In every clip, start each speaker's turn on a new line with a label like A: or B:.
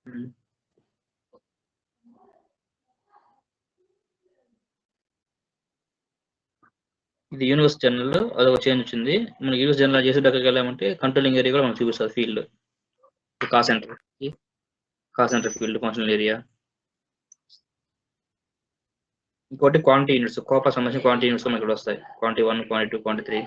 A: ఉమ్. ఇది universe general అదొక change వచ్చింది. మనకి యూనివర్స్ జనరల్ చేసి దగ్గరికి వెళ్ళామంటే కంట్రోలింగ్ ఏరియా కూడా మనకు చూపిస్తుంది field. Cost center field functional area. ఇంకోటి క్వాంటిటీ యూనిట్స్, కోపర్ సంబంధించిన క్వాంటిటీ యూనిట్స్ మనకి ఇక్కడ వస్తాయి. Quantity 1, quantity 2, quantity 3.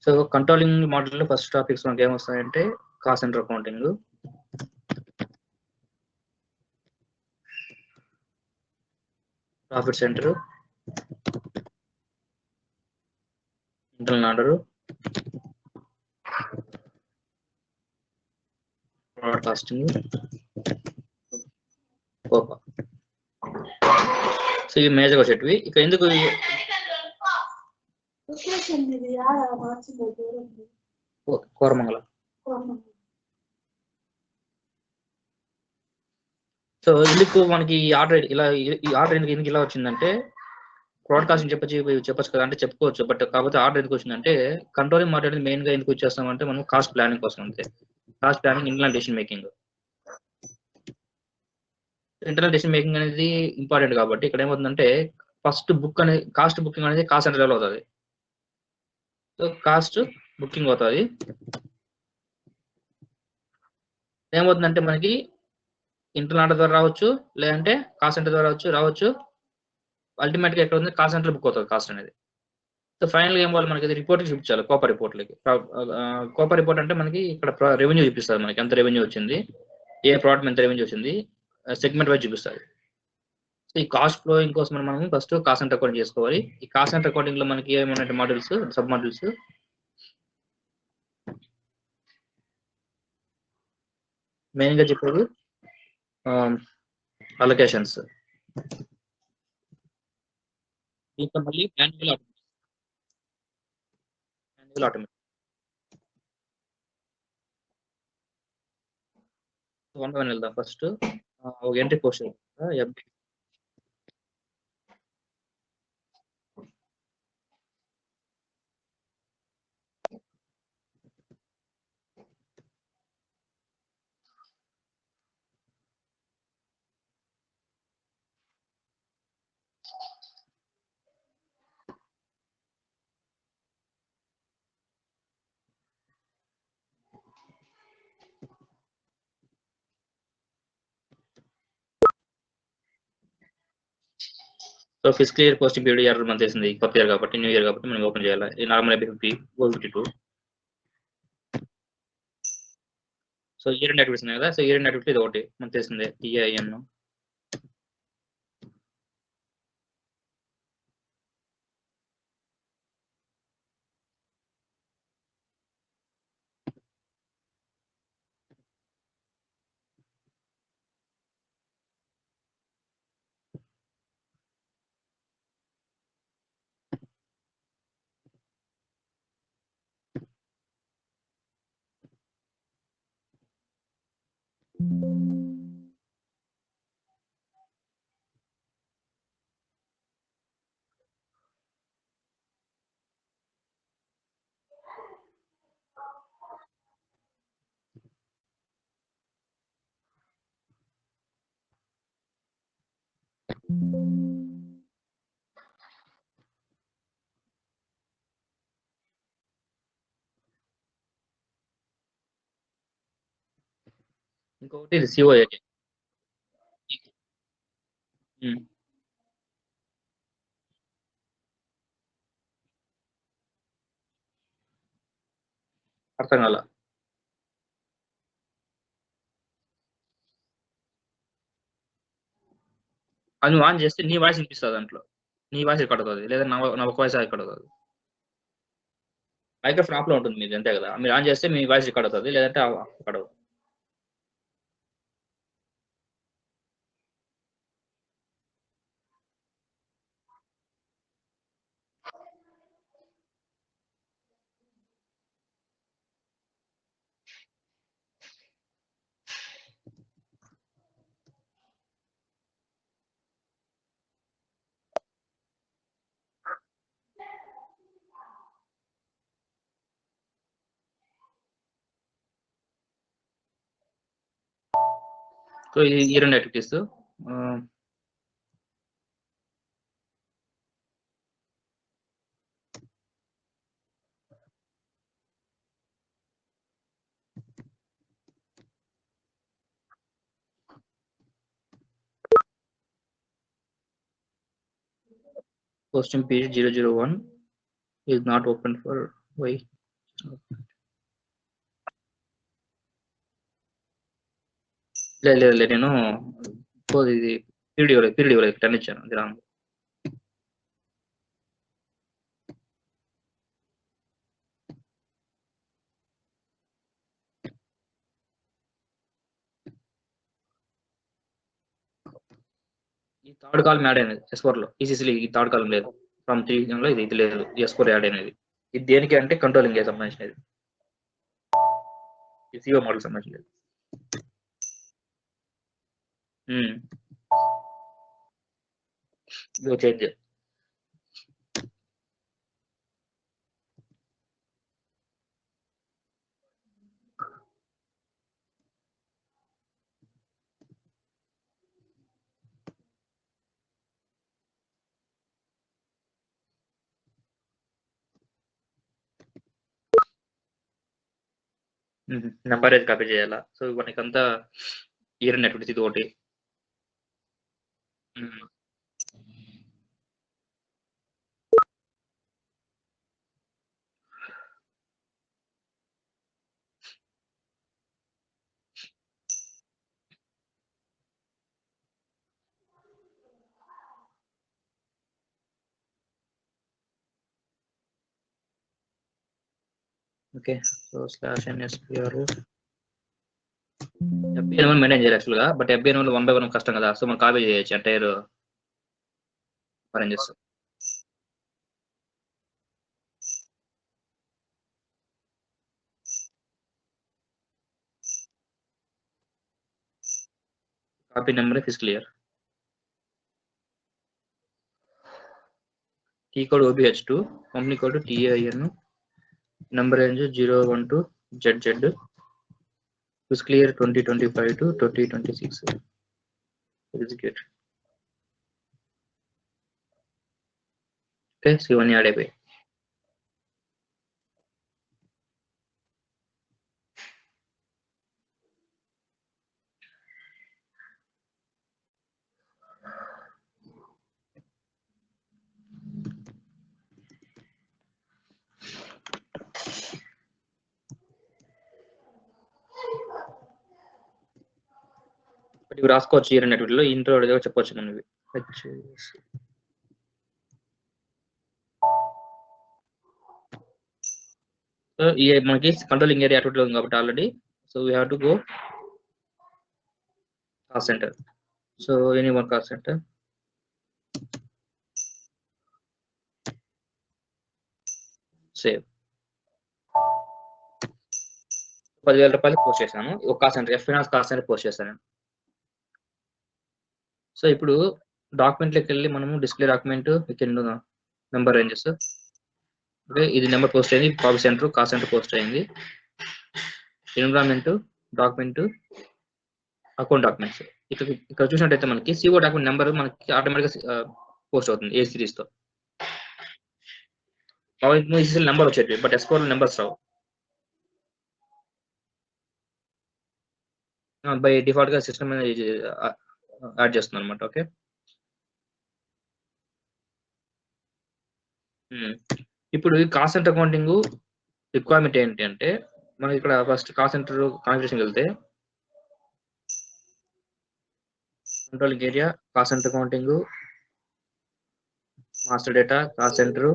A: So controlling model లో ఫస్ట్ టాపిక్స్ మనకి ఏమొస్తాయంటే cost centre accounting, profit center, internal order, product costing, COPA. So ఇవి మేజర్ వచ్చేటివి. ఇక ఎందుకు కోరమంగళ. సో ఎందుకు మనకి ఈ ఆర్డర్ ఇలా, ఈ ఆర్డర్ ఎందుకు ఇలా వచ్చిందంటే బ్రాడ్కాస్టింగ్ చెప్పొచ్చు కదా అంటే చెప్పుకోవచ్చు. బట్ కాకపోతే ఆర్డర్ ఎందుకు వచ్చిందంటే కంట్రోలింగ్ మాట్లాడేది మెయిన్ గా ఎందుకు వచ్చేస్తామంటే మనం కాస్ట్ ప్లానింగ్ కోసం అంతే. Cost planning, internal decision making. Internal decision making అనేది ఇంపార్టెంట్ కాబట్టి ఇక్కడ ఏమవుతుందంటే ఫస్ట్ బుక్ అనేది కాస్ట్ బుకింగ్ అనేది కాస్ట్ సెంటర్ లెవెల్ అవుతుంది. సో కాస్ట్ బుకింగ్ అవుతుంది. ఏమవుతుందంటే మనకి ఇంటర్నల్ ఆర్డర్ ద్వారా రావచ్చు, లేదంటే కాస్ట్ సెంటర్ ద్వారా రావచ్చు. అల్టిమేట్ గా ఎక్కడ ఉంది కాస్ట్ సెంటర్ బుక్ అవుతుంది కాస్ట్ అనేది. సో ఫైనల్ గా ఏం వాళ్ళు మనకి రిపోర్ట్ చూపించాలి, కోపర్ రిపోర్ట్లకి. కోపర్ రిపోర్ట్ అంటే మనకి ఇక్కడ రెవెన్యూ చూపిస్తుంది, మనకి ఎంత రెవెన్యూ వచ్చింది, ఏ ప్రోడక్ట్ ఎంత రెవెన్యూ వచ్చింది, సెగ్మెంట్ వైజ్ చూపిస్తుంది. సో ఈ కాస్ట్ ఫ్లోయింగ్ కోసం మనం ఫస్ట్ కాస్ట్ సెంటర్ అకౌంటింగ్ చేసుకోవాలి. ఈ కాస్ట్ సెంటర్ అకౌంటింగ్ లో మనకి ఏమైనా మాడ్యూల్స్, సబ్ మాడ్యూల్స్. మెయిన్ గా చెప్పేది అలొకేషన్స్, ఇంకా మళ్ళీ manual automation. One by one వెళ్దాం. ఫస్ట్ ఒక entry post so physical year posting period year month వేసింది, కొత్త ఇయర్ కాబట్టి, న్యూ ఇయర్ కాబట్టి మనం ఓపెన్ చేయాలి. ఈ నార్మల్ అయిపోయి 52. సో ఇయర్ అండ్ యాక్టివిటీస్ ఉన్నాయి కదా. సో ఇయర్ అండ్ యాక్టివిటీ ఇది ఒకటి మనకు తెలిసిందే, టిఐఎన్. ఇంకొకటి ఇది సిఓఏ. అర్థం కాల. అది నువ్వు ఆన్ చేస్తే నీ వాయిస్ వినిపిస్తుంది దాంట్లో, నీ వాయిస్ రికార్డ్ అవుతుంది, లేదా నా ఒక వాయిస్ రికార్డ్ అవుతుంది. మైక్రోఫోన్ ఆఫ్ లో ఉంటుంది మీది, అంతే కదా. మీరు ఆన్ చేస్తే మీ వాయిస్ రికార్డ్ అవుతుంది, లేదంటే రికార్డ్ అవుతుంది. సో ఈ రెండు activities posting page 001 is not open for why లేదు నేను ఇది పీరియడ్ టర్న్ ఇచ్చాను అది రాంగ్. ఈ థర్డ్ కాలం యాడ్ అయినది S4 లో ఈసీసీలో ఈ థర్డ్ కాలం లేదు, ఫ్రమ్ 3 లో ఇది లేదు, S4 యాడ్ అయినది. ఇది దేనికి అంటే కంట్రోలింగ్ సంబంధించినది, సిఓ మోడల్ సంబంధించినది. ఇదో చేంజ్. నెంబర్ అయితే కాపీ చేయాలా. సో మనకంతా ఇయర్ నెట్వర్క్ ఇది ఒకటి. Okay, so /NSPR FBN1 maintain చేయాలి యాక్చువల్గా, బట్ FBN1 1 by 1 కష్టం కదా, సో మనం కాపీ చేయొచ్చు ఎంటైర్ అరేంజ్ చేస్తాం. Copy number is clear. Key code OBH2, company code TAIN, number range 012 ZZ, is clear 2025 to 2026. Execute. Okay, so one add away. ఇవి రాసుకోవచ్చు year నెట్వర్క్లో, ఇంట్రో చెప్పొచ్చు మనం ఇవి. సో ఈ మనకి కంట్రోలింగ్ ఏరియా యాక్టివిటీ ఉంది కాబట్టి already, so we have to go cost center. So any one cost center, save. 10,000 రూపాయలు పోస్ట్ చేశాను, ఒక cost center F-Finance cost center post చేశాను. సో ఇప్పుడు డాక్యుమెంట్లోకి వెళ్ళి మనము display document number ranges. Okay, ఇది నెంబర్ పోస్ట్ అయింది, copy center cost center post అయింది. Environment document account documents. ఇక్కడ చూసినట్టయితే మనకి సిఓ డాక్యుమెంట్ నెంబర్ మనకి ఆటోమేటిక్గా పోస్ట్ అవుతుంది ఏ సిరీస్ తో. నెంబర్ వచ్చేది but S4 numbers Rao, by default గా సిస్టమ్ యాడ్ చేస్తుంది అనమాట. ఓకే, ఇప్పుడు ఈ కాస్ట్ సెంటర్ అకౌంటింగ్ రిక్వైర్మెంట్ ఏంటి అంటే, మనకి ఇక్కడ ఫస్ట్ కాస్ట్ సెంటర్ కాన్ఫిగరేషన్ వెళ్తే controlling area, cost centre accounting, master data, cost centre,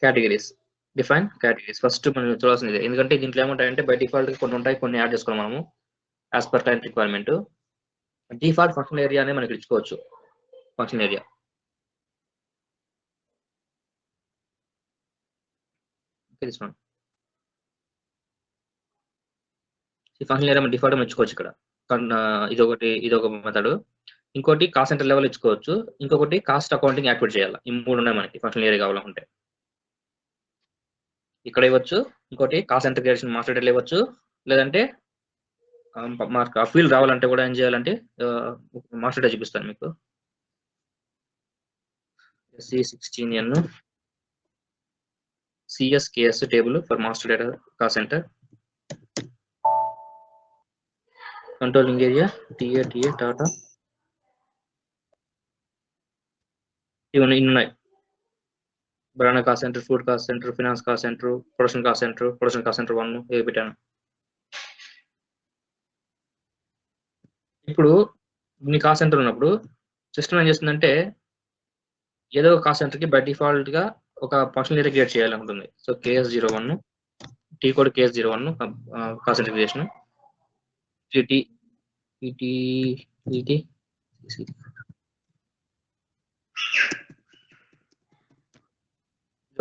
A: categories, define categories. First మనం చూడాల్సింది, ఎందుకంటే దీంట్లో ఏముంటాయంటే బై డిఫాల్ట్ కొన్ని ఉంటాయి, కొన్ని యాడ్ చేసుకోవాలి మనము as per client requirement. Default function area అనే మనకి ఇచ్చుకోవచ్చు. ఫంక్షన్ ఏరియా తీసుకోండి, ఈ ఫంక్షన్ ఏరియా మనం డిఫాల్ట్ ఇచ్చుకోవచ్చు ఇక్కడ. ఇది ఒక మెథడ్. ఇంకోటి కాస్ట్ సెంటర్ లెవెల్ ఇచ్చుకోవచ్చు, ఇంకొకటి కాస్ట్ అకౌంటింగ్ యాక్టివేట్ చేయాలి. ఈ మూడు ఉన్నాయి మనకి ఫంక్షన్ ఏరియా కావాలంటే. ఇక్కడ ఇవ్వచ్చు, ఇంకోటి cost center creation master data ఇవ్వచ్చు, లేదంటే మాకు ఆ ఫీల్డ్ రావాలంటే కూడా ఏం చేయాలంటే మాస్టర్ డేటా చూపిస్తాను మీకు. C16N CSKS table for master data cost center. Controlling area TA Tata. ఇవన్నీ ఉన్నాయి. Brand cost center, food cost center, finance cost center, production cost center 1 ఇవి పెట్టాను. ఇప్పుడు మీ కాస్ట్ సెంటర్ ఉన్నప్పుడు సిస్టమ్ ఏం చేస్తుందంటే ఏదో ఒక కాస్ట్ సెంటర్ కి బై డిఫాల్ట్ గా ఒక ఫంక్షన్ ఏరియా క్రియేట్ చేయాలనుకుంటుంది. So KS01 T code KS01 cost center creation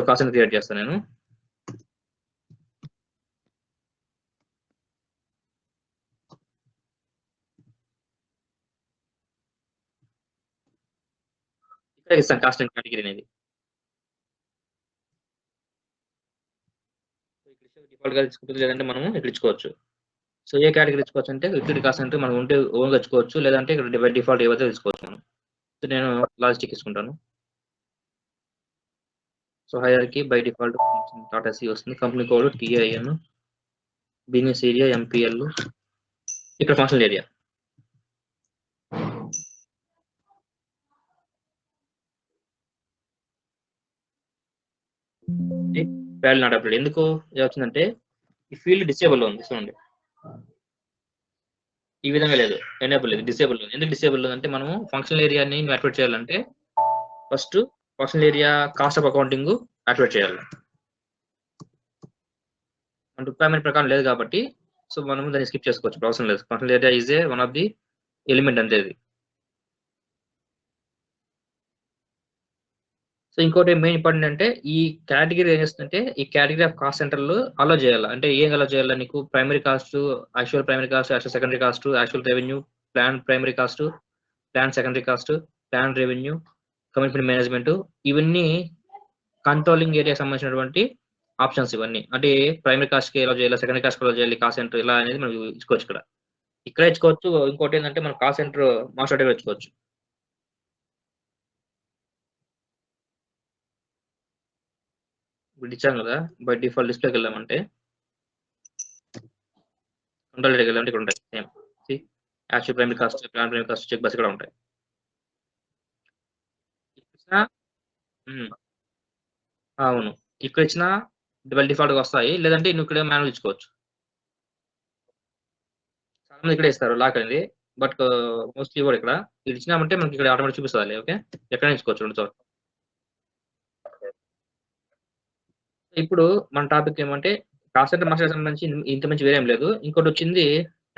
A: cost center create చేస్తాను నేను. ఇక్కడ ఇస్తాను కాస్ట్ సెంటర్ కేటగిరీ అనేది. డిఫాల్ట్ గా ఇచ్చుకోవచ్చు, లేదంటే మనము ఇక్కడ ఇచ్చుకోవచ్చు. సో ఏ కేటగిరీ ఇచ్చుకోవచ్చు అంటే లిక్విడ్ కాస్ట్ సెంటర్ మనం ఉంటే ఓన్గా ఇచ్చుకోవచ్చు, లేదంటే ఇక్కడ బై డిఫాల్ట్ ఏవైతే తీసుకోవచ్చు మనం. సో నేను లాజిస్టిక్ ఇచ్చుకుంటాను. So hierarchy by default Tata C వస్తుంది. Company code TIN, business area MPL, ఇక్కడ functional area. Value not update ఎందుకు వచ్చిందంటే ఈ ఫీల్డ్ డిసేబుల్ ఉంది. చూడండి ఈ విధంగా లేదు, ఎనేబుల్ లేదు, డిసేబుల్ ఉంది. ఎందుకు డిసేబుల్ అంటే మనము ఫంక్షనల్ ఏరియాని యాక్టివేట్ చేయాలంటే first functional area cost of accounting activate చేయాలి. మన రిక్వైర్మెంట్ ప్రకారం లేదు కాబట్టి సో మనం దాన్ని స్కిప్ చేసుకోవచ్చు, అవసరం లేదు. Functional area is a one of the element అంతే ఇది. సో ఇంకోటి మెయిన్ ఇంపార్టెంట్ అంటే ఈ కేటగిరీ ఏం చేస్తుందంటే ఈ కేటగిరీ ఆఫ్ కాస్ట్ సెంటర్లు అలో చేయాలి. అంటే ఏం అలో చేయాలి నీకు? Primary cost, actual primary cost, actual secondary cost, actual revenue, plan primary cost, plan secondary cost, plan revenue, commitment management, ఇవన్నీ కంట్రోలింగ్ ఏరియా సంబంధించినటువంటి ఆప్షన్స్ ఇవన్నీ. అంటే ప్రైమరీ కాస్ట్ కి ఎలా చేయాలి, సెకండరీ కాస్ట్ ఎలా చేయాలి, కాస్ట్ సెంటర్ ఇలా అనేది మనం ఇచ్చుకోవచ్చు. ఇక్కడ ఇచ్చుకోవచ్చు. ఇంకోటి ఏంటంటే మనం కాస్ట్ సెంటర్ మాస్టర్ డేటా ఇచ్చుకోవచ్చు. ఇప్పుడు ఇచ్చాం కదా, బై డిఫాల్ట్ డిస్ప్లేకి వెళ్ళామంటే కంట్రోల్ డేటాకి వెళ్ళామంటే ఇక్కడ ఉంటాయి same. Actual primary cost, plan primary cost, check బస్ ఇక్కడ ఉంటాయి. అవును, ఇక్కడ ఇచ్చిన బై డిఫాల్ట్ గా వస్తాయి, లేదంటే నువ్వు ఇక్కడ మాన్యువల్ ఇచ్చుకోవచ్చు. చాలా మంది ఇక్కడే ఇస్తారు లాక్ అనేది, బట్ మోస్ట్లీ కూడా ఇక్కడ ఇది ఇచ్చినామంటే మనకి ఇక్కడ ఆటోమేటిక్ చూపిస్తుంది. ఓకే, ఎక్కడ ఇచ్చుకోవచ్చు రెండు చోట్ల. ఇప్పుడు మన టాపిక్ ఏమంటే కాస్ట్ సెంటర్ మాస్టర్ సంబంధించి ఇంత మంచి వేరేం లేదు. ఇంకోటి వచ్చింది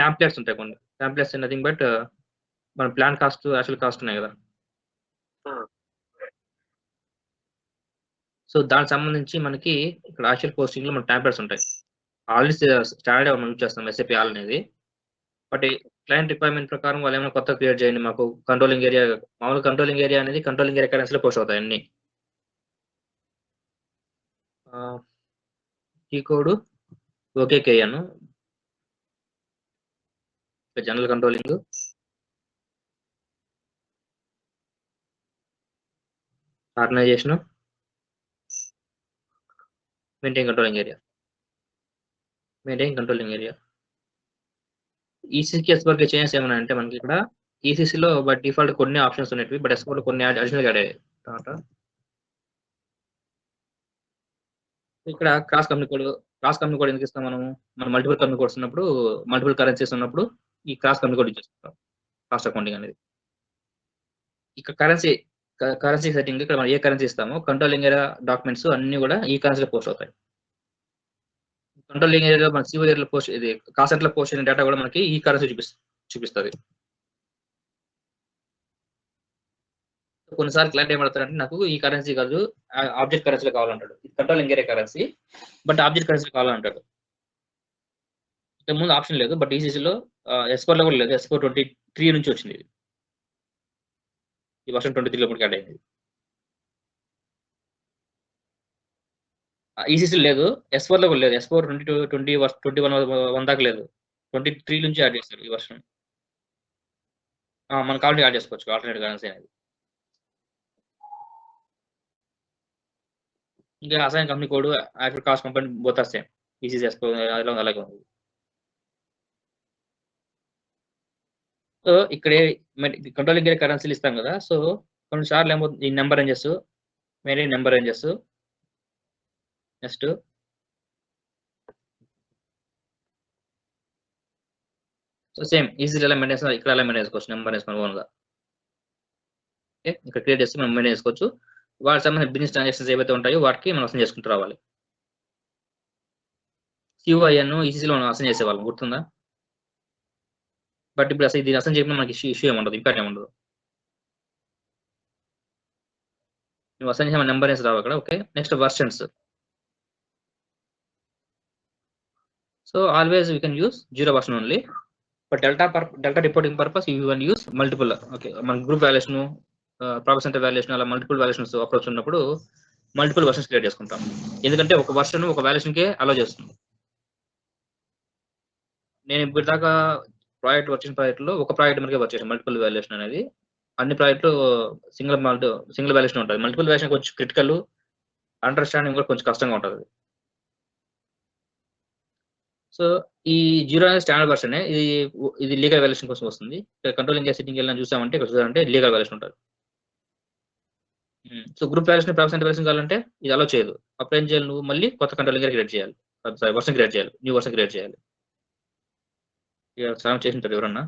A: టాంప్లెట్స్ ఉంటాయి కొన్ని. టాంప్లెట్స్ నథింగ్ బట్ మన ప్లాన్ కాస్ట్, యాక్చువల్ కాస్ట్ ఉన్నాయి కదా. సో దానికి సంబంధించి మనకి ఇక్కడ యాక్చువల్ పోస్టింగ్ లో మన టాంప్లెట్స్ ఉంటాయి. ఆల్రెడీ స్టాండర్డ్ మనం యూజ్ చేస్తాం SAP ఆల్ అనేది. బట్ క్లయింట్ రిక్వైర్మెంట్ ప్రకారం వాళ్ళు ఏమైనా కొత్త క్రియేట్ చేయండి మాకు కంట్రోలింగ్ ఏరియా. మామూలు కంట్రోలింగ్ ఏరియా అనేది కంట్రోలింగ్ ఏరియా కరెన్సీలో పోస్ట్ అవుతాయి అన్ని. ఈ code OKKN general controlling, organisation, maintain controlling area. ECC S4 కి చేంజెస్ ఏమైనా అంటే మనకి ఇక్కడ ECC లో బట్ డిఫాల్ట్ కొన్ని ఆప్షన్స్ ఉన్నవి, బట్ S4 లో కొన్ని అడిషనల్ యాడ్ అయ్యాయి. ఇక్కడ క్రాస్ కంపెనీ కోడ్ ఎందుకు ఇస్తాం మనము? మన మల్టిపుల్ కంపెనీ కోడ్స్ ఉన్నప్పుడు, మల్టిపుల్ కరెన్సీస్ ఉన్నప్పుడు ఈ క్రాస్ కంపెనీ కోడ్ ఇచ్చేస్తాం కాస్ట్ అకౌంటింగ్ అనేది. ఇక్కడ కరెన్సీ సెట్టింగ్ ఇక్కడ మనం ఏ కరెన్సీ ఇస్తామో కంట్రోలింగ్ ఏరియా డాక్యుమెంట్స్ అన్ని కూడా ఈ కరెన్సీలో పోస్ట్ అవుతాయి. కంట్రోలింగ్ ఏరియాలో మన సిఓ ఏరియాలో పోస్ట్, ఇది కాస్ట్ సెంటర్ లో పోస్ట్ అయిన డేటా కూడా మనకి ఈ కరెన్సీ చూపిస్తుంది. కొన్నిసార్లు క్లయింట్ ఏమడతారంటే నాకు ఈ కరెన్సీ కాదు, ఆబ్జెక్ట్ కరెన్సీలో కావాలంటాడు. Controlling area currency but object currency కావాలంటాడు. ఇంతకు ముందు ఆప్షన్ లేదు, బట్ ఈసీసీలో S4 లో కూడా లేదు. S4 23 నుంచి వచ్చింది ఇది. ఈ వర్షన్ 23 లో కూడా యాడ్ అయింది. ఈసీసీ లేదు, S4 లో కూడా లేదు. S4 21 దాకా లేదు. 23 నుంచి యాడ్ చేస్తారు ఈ వర్షన్. మనం కావాలంటే యాడ్ చేసుకోవచ్చు ఆల్టర్నేట్ కరెన్సీ అనేది. ఇంకా assign company code, actual cost company both are same. ECC S4 అలాగే ఉంది. సో ఇక్కడే కంట్రోలింగ్ కరెన్సీలు ఇస్తాం కదా. సో కొన్నిసార్లు ఏమవుతుంది, ఈ number ranges, main number ranges, next so same ఈజీగా ఎలా మెయింటైన్ ఇక్కడ ఎలా మెయింటైన్ చేసుకోవచ్చు, నెంబర్ వేసుకొని ఓన్గా. ఓకే, ఇక్కడ క్రియేట్ చేస్తే మనం మెయింటైన్ చేసుకోవచ్చు. వాటికి సంబంధించిన బిజినెస్ ట్రాన్సాక్షన్స్ ఏవైతే ఉంటాయో వాటికి మనం అసైన్ చేసుకుంటూ రావాలి. సిఓఐను ఈసీసీలో అసైన్ చేసేవాళ్ళం, గుర్తుందా? బట్ ఇప్పుడు అసలు ఇది అసైన్ చేయకుండా మనకి ఇష్యూ ఏముండదు, ఇంపాక్ట్ ఏముండదు. నువ్వు అసైన్ చేసిన నెంబర్ వేసి రావు అక్కడ. Okay, next versions. So always we can use 0 version only. But delta reporting purpose you can use multiple. Okay, మన group valuation, profit center valuation, అలా మల్టిపుల్ వాల్యుయేషన్స్ అప్రోచ్ ఉన్నప్పుడు మల్టిపుల్ వర్షన్స్ క్రియేట్ చేసుకుంటాం. ఎందుకంటే ఒక version ఒక వాల్యుయేషన్కే అలో చేస్తుంది. నేను ఇప్పుడు దాకా ప్రాజెక్ట్ వచ్చిన ప్రాజెక్ట్లో ఒక ప్రాజెక్ట్ మనకే వర్క్ చేసాను మల్టిపుల్ వాల్యుయేషన్ అనేది. అన్ని ప్రాజెక్టులు సింగిల్ వాల్యుయేషన్ ఉంటుంది. మల్టిపుల్ వాల్యుయేషన్ కొంచెం క్రిటికల్, అండర్స్టాండింగ్ కూడా కొంచెం కష్టంగా ఉంటుంది. సో ఈ 0 అనేది స్టాండర్డ్ వర్షన్. ఇది లీగల్ వాల్యుయేషన్ కోసం వస్తుంది. కంట్రోలింగ్ సెట్టింగ్ వెళ్ళిన చూసామంటే ఇక్కడ చూసారంటే లీగల్ వాల్యుయేషన్ ఉంటుంది. So group valuation, profit center valuation కావాలంటే ఇది అలో చేయదు. అప్పుడు ఏం చేయాలి, నువ్వు మళ్ళీ కొత్త కంట్రోలింగ్ క్రియేట్ చేయాలి, వర్షన్ క్రియేట్ చేయాలి, న్యూ వర్షన్ క్రియేట్ చేయాలి. ఇక సాయం చేసింటారు ఎవరన్నా.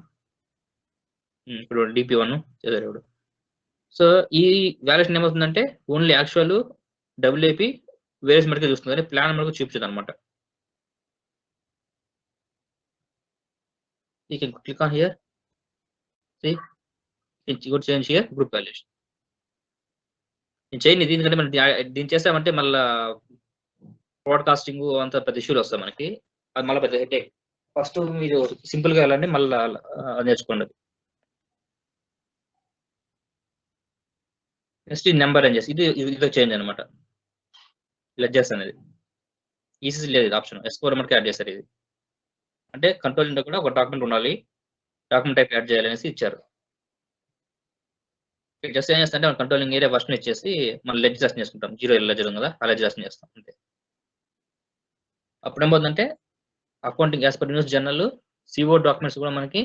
A: ఇప్పుడు DP1 చేశారు ఇప్పుడు. సో ఈ వాల్యుయేషన్ ఏమవుతుందంటే ఓన్లీ యాక్చువల్ WAP వేరియస్ మటుకే చూస్తుంది, కానీ ప్లాన్ మనకు చూపించదు అనమాట. You can click on here. See, you could change here group valuation. నేను చేయను ఇది, ఎందుకంటే మనం దీన్ని చేస్తామంటే మళ్ళా బ్రాడ్కాస్టింగ్ అంత పెద్ద ఇష్యూలు వస్తాయి మనకి. అది మళ్ళీ పెద్ద హెడేక్. ఫస్ట్ మీరు సింపుల్ గా వెళ్ళండి, మళ్ళీ నేర్చుకోండి. నెక్స్ట్ నెంబర్ రేంజెస్, ఇది చేంజ్ అనమాట. లెడ్జర్స్ అనేది ఈసీసీ లేదు, ఇది ఆప్షన్. S4 మనకి యాడ్ చేస్తారు. ఇది అంటే కంట్రోలింగ్ కూడా ఒక డాక్యుమెంట్ ఉండాలి, డాక్యుమెంట్ టైప్ యాడ్ చేయాలి అనేసి ఇచ్చారు. జస్ట్ ఏం చేస్తా అంటే మనం కంట్రోలింగ్ ఏరియా వర్షన్ ఇచ్చేసి మనం లెడ్జర్ చేసుకుంటాం. 0 లెడ్జర్ ఉంది కదా, ఆ లెడ్జర్ చేస్తాం అంతే. అప్పుడు ఏమవుతుందంటే accounting as per news journal CO documents కూడా మనకి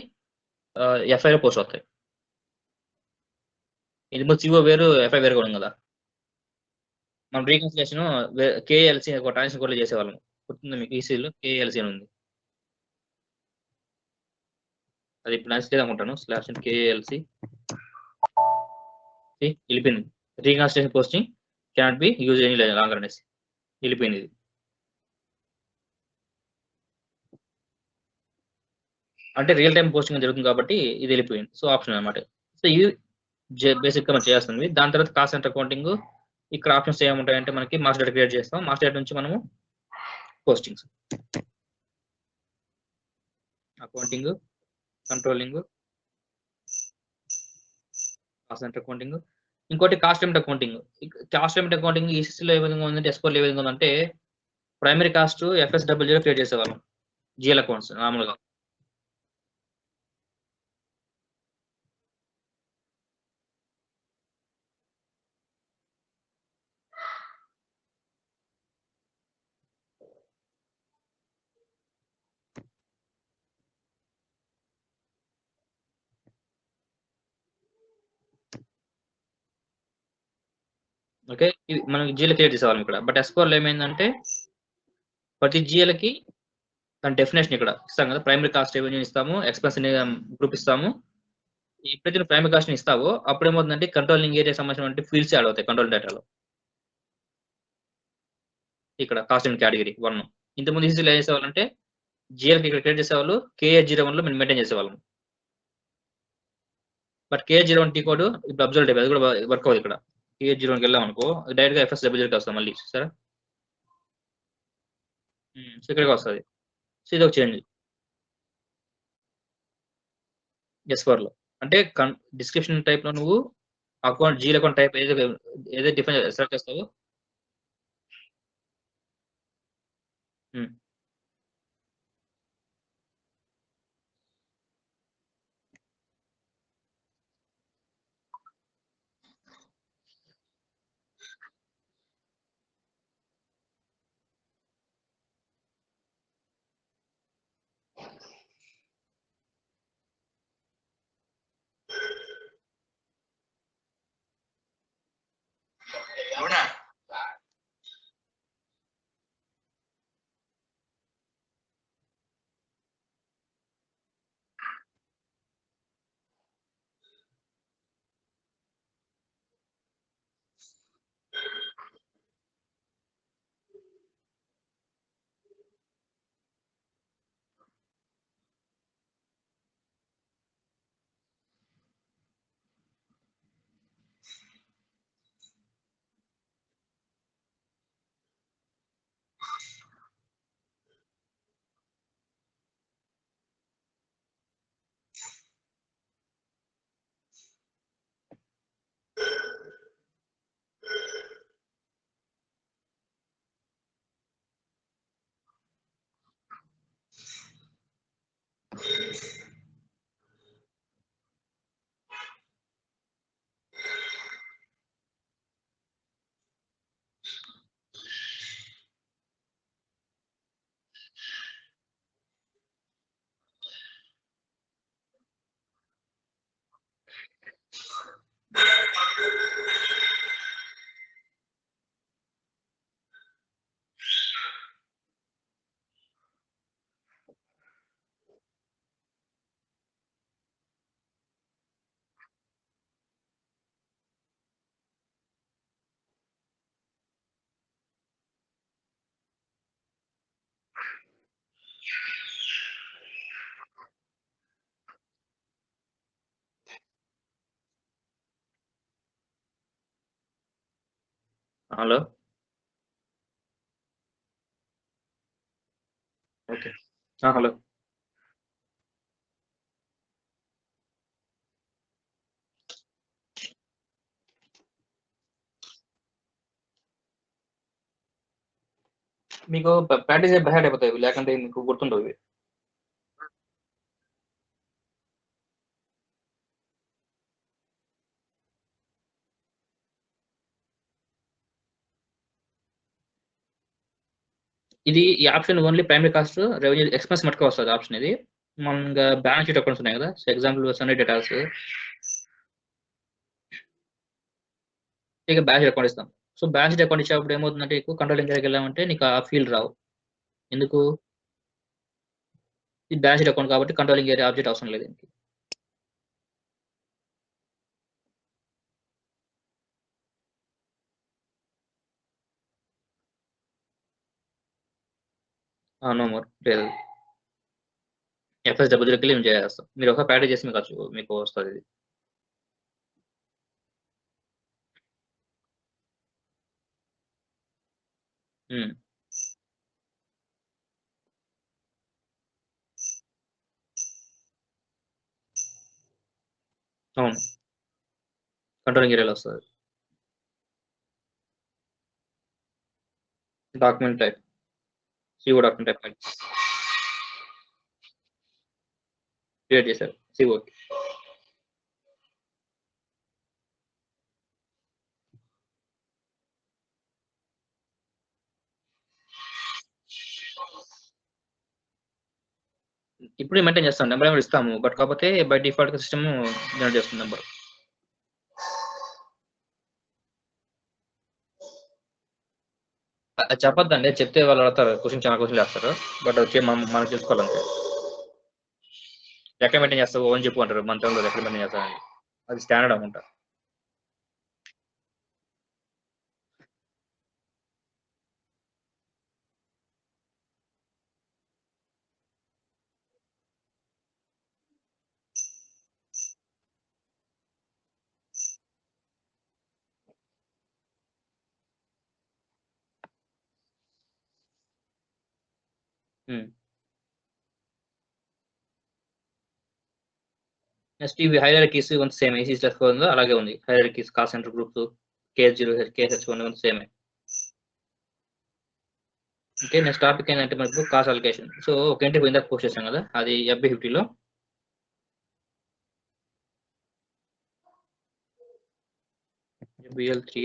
A: FI లో పోస్ట్ అవుతాయి. ఇది CO వేరు, FI వేరు కూడా ఉంది కదా. మనం రీకన్సిలేషన్ KLC ఒక ట్రాన్సాక్షన్ కూడా చేసేవాళ్ళం, గుర్తుంది మీకు? ఈసీలో KLC అని ఉంది, అది ఇప్పుడు నాకు అనుకుంటాను. /KLC వెళ్ళిపోయింది. Reconciliation posting cannot be use any longer అనేసి వెళ్ళిపోయింది. ఇది అంటే రియల్ టైం పోస్టింగ్ జరుగుతుంది కాబట్టి ఇది వెళ్ళిపోయింది. సో ఆప్షన్ అనమాట. సో ఇది బేసిక్ గా మనం చేయాల్సింది. దాని తర్వాత కాస్ట్ సెంటర్ అకౌంటింగ్. ఇక్కడ ఆప్షన్స్ ఏముంటాయంటే మనకి మాస్టర్ డేటా క్రియేట్ చేస్తాం. మాస్టర్ డేటా నుంచి మనము postings, accounting, controlling, cost centre accounting. ఇంకోటి cost element accounting. Cost element accounting ఈసీసీలో ఏ విధంగా ఉందంటే S4 ఏ విధంగా ఉందంటే ప్రైమరీ కాస్ట్ FSW క్రియేట్ చేసేవాళ్ళం, GL అకౌంట్స్ నార్మల్గా. ఓకే, ఇది మనం GL క్రియేట్ చేసేవాళ్ళం ఇక్కడ. బట్ S4 లో ఏమైందంటే ప్రతి GL కి దాని డెఫినేషన్ ఇక్కడ ఇస్తాం కదా. ప్రైమరీ కాస్ట్ రెవెన్యూ ఇస్తాము, ఎక్స్పెన్స్ గ్రూప్ ఇస్తాము. ఎప్పుడైతే నువ్వు ప్రైమరీ కాస్ట్ ఇస్తావో అప్పుడు ఏమవుతుందంటే కంట్రోలింగ్ ఏరియా సంబంధించిన ఫీల్డ్స్ యాడ్ అవుతాయి కంట్రోల్ డేటాలో. ఇక్కడ కాస్ట్ అండ్ కేటగిరీ 1. ఇంతకుముందు ఈజీలో చేసేవాళ్ళంటే GL ఇక్కడ క్రియేట్ చేసేవాళ్ళు KA01 లో మేము మెయింటైన్ చేసేవాళ్ళం. బట్ KA01 టీ కోడ్ ఇప్పుడు అబ్జర్వ్ అయిపోయి అది కూడా వర్క్ అవుతుంది. ఇక్కడ KA01కి వెళ్ళాం అనుకో డైరెక్ట్ గా FSWకి వస్తాం మళ్ళీ, సరే. సో ఇక్కడికి వస్తుంది. సో ఇది ఒక చేంజ్ S4 లో. అంటే డిస్క్రిప్షన్ టైప్ లో నువ్వు అకౌంట్ GL అకౌంట్ టైప్ ఏదైతే డిఫైన్ సెలెక్ట్ చేస్తావో హ్మ్. అవునా? హలో. ఓకే. హలో. మీకు ప్రాక్టీస్ బై హార్ట్ అయిపోతాయి, లేకుంటే మీకు గుర్తుండవు ఇవి. ఇది ఈ option only primary cost revenue expense మటుకు వస్తుంది ఆప్షన్ ఇది. మన బ్యాలెన్స్ షీట్ అకౌంట్స్ ఉన్నాయి కదా, సో ఎగ్జాంపుల్ సన్ డేటాస్, ఇక బ్యాలెన్స్ షీట్ అకౌంట్ ఇస్తాం. సో బ్యాలెన్స్ షీట్ అకౌంట్ ఇచ్చేటప్పుడు ఏమవుతుందంటే నీకు కంట్రోలింగ్ దగ్గరికి వెళ్ళామంటే నీకు ఆ ఫీల్డ్ రావు. ఎందుకు? ఇది బ్యాలెన్స్ షీట్ అకౌంట్ కాబట్టి కంట్రోలింగ్ ఏరియా ఆబ్జెక్ట్ అవసరం లేదు దీనికి. నో మోర్ లేదు. ఎఫ్ఎస్ డబ్బులకి వెళ్ళి చేస్తాం. మీరు ఒక ప్యాకేజ్ చేసి మీకు వస్తుంది ఇది. ఉమ్, అవును, కంట్రోలింగ్ ఏరియాలో వస్తుంది. Document type, CO document type create చేశారు సిఓ. ఇప్పుడు మెయింటైన్ చేస్తాం, నెంబర్ ఏమైనా ఇస్తాము, బట్ కాకపోతే బై డిఫాల్ట్ సిస్టమ్ జనరేట్ చేస్తుంది నెంబర్. చెప్పొద్దండి, చెప్తే వాళ్ళు అడతారు క్వశ్చన్, చాలా క్వశ్చన్ చేస్తారు. బట్ వచ్చి మనం తెలుసుకోవాలంటే ఎక్కడ మెయింటైన్ చేస్తావు అని చెప్పు అంటారు, మన తెలుగులో ఎక్కడ మెయింటైన్ చేస్తారని. అది స్టాండర్డ్ అమౌంట్. నెక్స్ట్ ఇవి హైరార్కీస్ కొంత సేమ్ ఏసీ స్టఫ్ ఉందో అలాగే ఉంది. హైరార్కీస్, కాల్ సెంటర్ గ్రూప్స్, కేఎస్0, కేఎస్హెచ్ సేమే. ఓకే, నెక్స్ట్ టాపిక్ ఏంటంటే మనకు కాస్ట్ అలొకేషన్. సో ఒక ఎంట్రీ ఇందాక పోస్ట్ చేసాం కదా, అది FB50లో BL3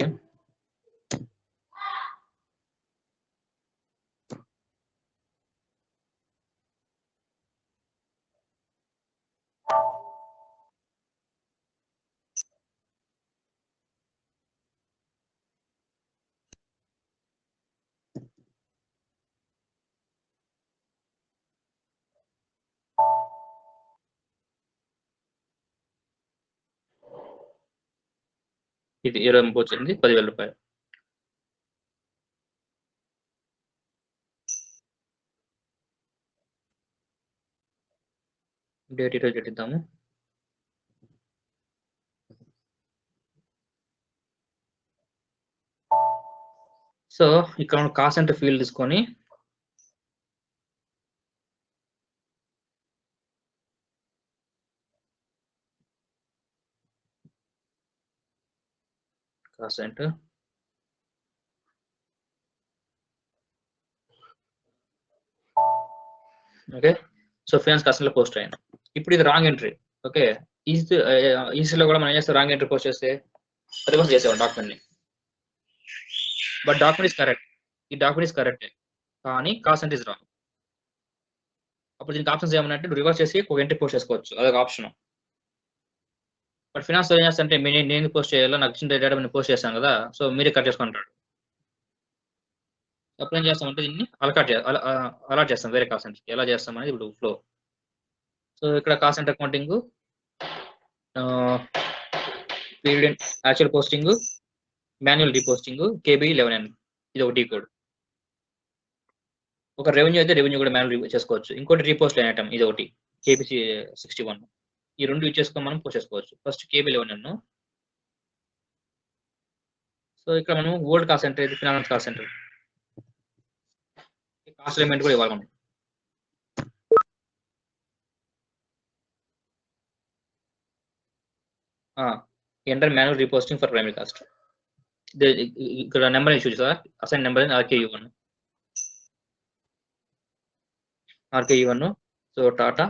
A: ఇది 20 వచ్చింది, 10,000 రూపాయలు. డేట్ ఈరోజు పెట్టిద్దాము. సో ఇక్కడ కాస్ట్ సెంటర్ ఫీల్డ్ తీసుకొని cost centre okay. So finance cost center post అయ్యాను. ఇప్పుడు ఇది రాంగ్ ఎంట్రీ. ఓకే, ఈసీలో కూడా మనం ఏం చేస్తాం, రాంగ్ ఎంట్రీ పోస్ట్ చేస్తే రివర్స్ చేసేవాళ్ళం డాక్యుమెంట్ ని. బట్ డాక్యుమెంట్ ఇస్ కరెక్ట్, ఈ డాక్యుమెంట్ ఇస్ కరెక్ట్, కానీ కాస్ట్ సెంటర్ ఇస్ రాంగ్. అప్పుడు దీనికి ఆప్షన్స్ ఏమన్నట్టు రివర్స్ చేసి ఒక ఎంట్రీ పోస్ట్ చేసుకోవచ్చు, అదొక ఆప్షన్. బట్ ఫినాన్స్ ఏం చేస్తా అంటే నేను పోస్ట్ చేయాలో, నాకు ఇచ్చిన డేటా నేను పోస్ట్ చేస్తాను కదా, సో మీరే కట్ చేసుకుంటాడు. అప్పుడు ఏం చేస్తామంటే దీన్ని అలాట్ చేస్తాం వేరే కాస్ట్ సెంటర్కి. ఎలా చేస్తాం అనేది ఇప్పుడు ఫ్లో. సో ఇక్కడ cost centre accounting, period actual posting, manual reposting, KB11 ఇది ఒక డీ కోడ్. ఒక రెవెన్యూ అయితే రెవెన్యూ కూడా మాన్యువల్ చేసుకోవచ్చు. ఇంకోటి రీపోస్ట్ లైన్ ఐటమ్ ఇది ఒకటి KB61. ఈ రెండు యూజ్ చేసుకొని మనం పోస్ట్ చేసుకోవచ్చు. First KB11. సో ఇక్కడ మనం ఓల్డ్ కాస్ట్ సెంటర్ ఇది finance cost centre, cost element కూడా ఇవ్వాలి మనం. Enter manual reposting for primary cost. ఇక్కడ నెంబర్ ఇష్యూ చూసారా, assign number RKE1. So Tata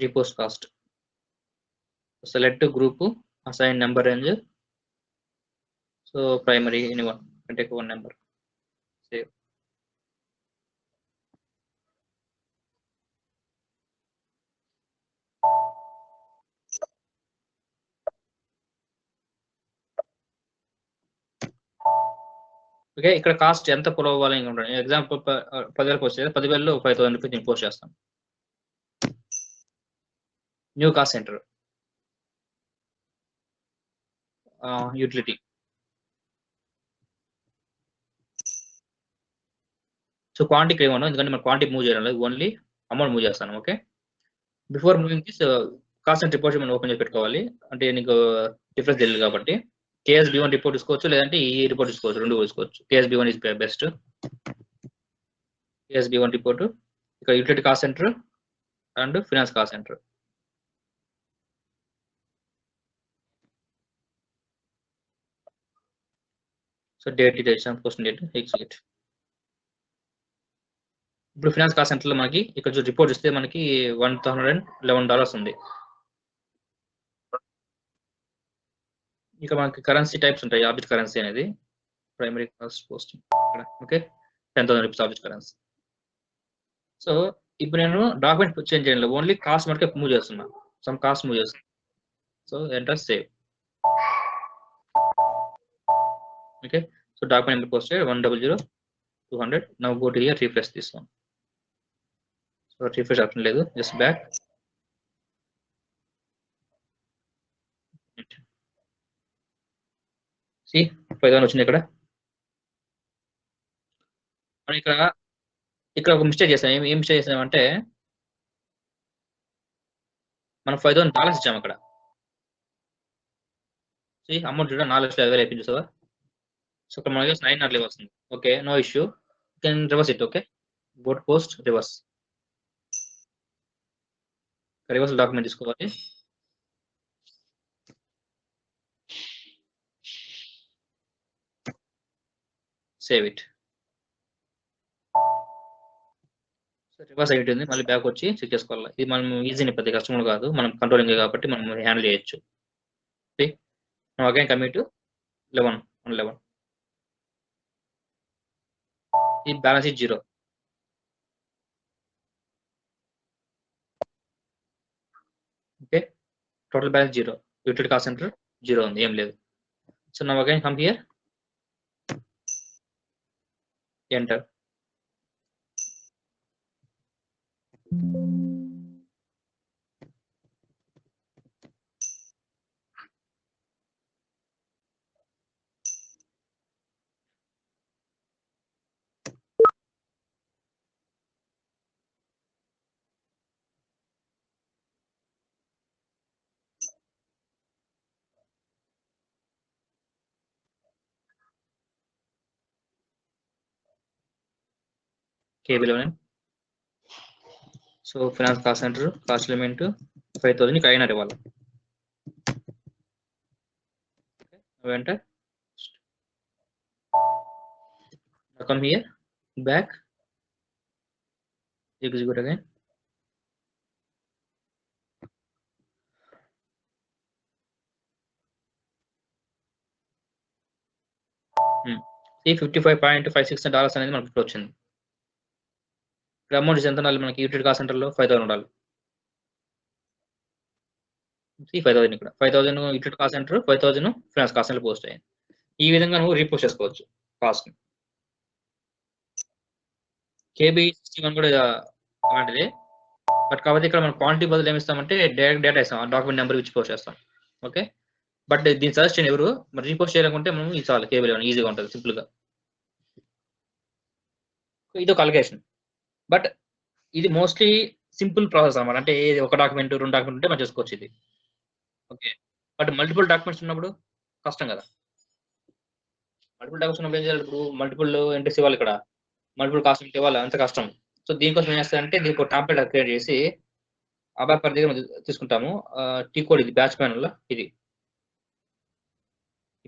A: repost cost. Select group, assign number range, so primary anyone, take one number, save. Okay, ఇక్కడ cost ఎంత పొలవ్ అవ్వాలి ఉంటుంది. Example 10,000 post చేస్తే 10,000లో 5,000 రూపీస్ నేను post చేస్తాను. New cost centre, utility. So quantity ఏమన్నా, ఎందుకంటే మనం క్వాంటిటీ మూవ్ చేయడం లేదు, ఓన్లీ అమౌంట్ మూవ్ చేస్తాను. Okay, before moving this cost centre report మనం ఓపెన్ చేసి పెట్టుకోవాలి, అంటే నీకు డిఫరెన్స్ తెలియదు కాబట్టి. KSB1 రిపోర్ట్ తీసుకోవచ్చు, లేదంటే ఈ రిపోర్ట్ తీసుకోవచ్చు, రెండు తీసుకోవచ్చు. KSB1 is best. KSB1 report, ఇక్కడ utility cost center and finance cost center. So date details, post date, execute. ఇప్పుడు ఫినాన్స్ కాస్ట్ సెంటర్ లో మనకి ఇక్కడ రిపోర్ట్ ఇస్తే మనకి $111 ఉంది. ఇక మనకి కరెన్సీ టైప్స్ ఉంటాయి. ఆబ్జెక్ట్ కరెన్సీ అనేది primary cost posting. Okay, 10,000 rupees object currency. So ఇప్పుడు నేను డాక్యుమెంట్ చేంజ్ చేయాలి, ఓన్లీ కాస్ట్ మటుకే మూవ్ చేస్తున్నా, సమ్ కాస్ట్ మూవ్ చేస్తున్నా. So enter save. Okay, so document number post 100,200. Now go to hear, refresh తీసుకోండి. So refresh option లేదు, just back. C 5,000 వచ్చింది ఇక్కడ. ఇక్కడ ఒక మిస్టేక్ చేసాం. ఏం మిస్టేక్ చేసామంటే మనం $5,000 ఇచ్చాము అక్కడ. అమౌంట్ చూడ 4,50,000 అయిపోయింది చూసావా. సో ఇక్కడ మనకి 9 వస్తుంది. Okay, no issue, can reverse it. Okay, go to post, reverse. Reversal document తీసుకోవాలి. Save it. రివర్స్ అయి ఉంటుంది. మళ్ళీ బ్యాక్ వచ్చి చెక్ చేసుకోవాలి. ఇది మనం ఈజీని పెద్ద కష్టం కాదు. మనం కంట్రోలింగ్ కాబట్టి మనం హ్యాండిల్ చేయొచ్చు. Again commit 11 on 11. ఈ balance is 0. Okay, total balance 0. Utility cost centre 0 ఉంది, ఏం లేదు. So now again come here, enter. KB11. So finance cost centre cost element 5,000 అయినా ఇవ్వాలి. enter. Now come here, back, execute again. See $55.56 అనేది మనకు ఇప్పుడు వచ్చింది. ఇక్కడ అమౌంట్ ఎంత ఉండాలి మనకి? యూటిలిటీ కాస్ట్ సెంటర్ లో 5,000 ఉండాలి. 5,000 ఇక్కడ 5,000 utility cost centre, 5,000 finance cost center post అయ్యింది. ఈ విధంగా నువ్వు రీపోస్ట్ చేసుకోవచ్చు కాస్ట్. KB61 కూడా అలాంటిదే, బట్ కాబట్టి ఇక్కడ మనం క్వాంటిటీ బదులు ఏమి ఇస్తామంటే డైరెక్ట్ డేటా ఇస్తాం, డాక్యుమెంట్ నెంబర్ ఇచ్చి పోస్ట్ చేస్తాం. ఓకే, బట్ దీని సజెషన్ ఎవరు మరి రీపోస్ట్ చేయాలనుకుంటే మనం ఇది చాలు, KB11 ఈజీగా ఉంటుంది, సింపుల్ గా. ఇది ఒక అలిగేషన్, బట్ ఇది మోస్ట్లీ సింపుల్ ప్రాసెస్ అన్నమాట. అంటే ఒక డాక్యుమెంట్ 2 డాక్యుమెంట్ ఉంటే మనం చేసుకోవచ్చు ఇది. ఓకే, బట్ మల్టిపుల్ డాక్యుమెంట్స్ ఉన్నప్పుడు కష్టం కదా. మల్టిపుల్ డాక్యుమెంట్స్ ఉన్నప్పుడు ఏం చేయాలి? ఇప్పుడు మల్టిపుల్ ఎంట్రీస్ ఇవ్వాలి, ఇక్కడ మల్టిపుల్ కాస్ట్ ఇవ్వాలి, అంత కష్టం. సో దీనికోసం ఏం చేస్తారంటే దీనికి ఒక టాంప్లెట్ క్రియేట్ చేసి అబాక్ పర్ దగ్గర తీసుకుంటాము. టీ కోడ్ ఇది బ్యాచ్ ప్యానల్ లో, ఇది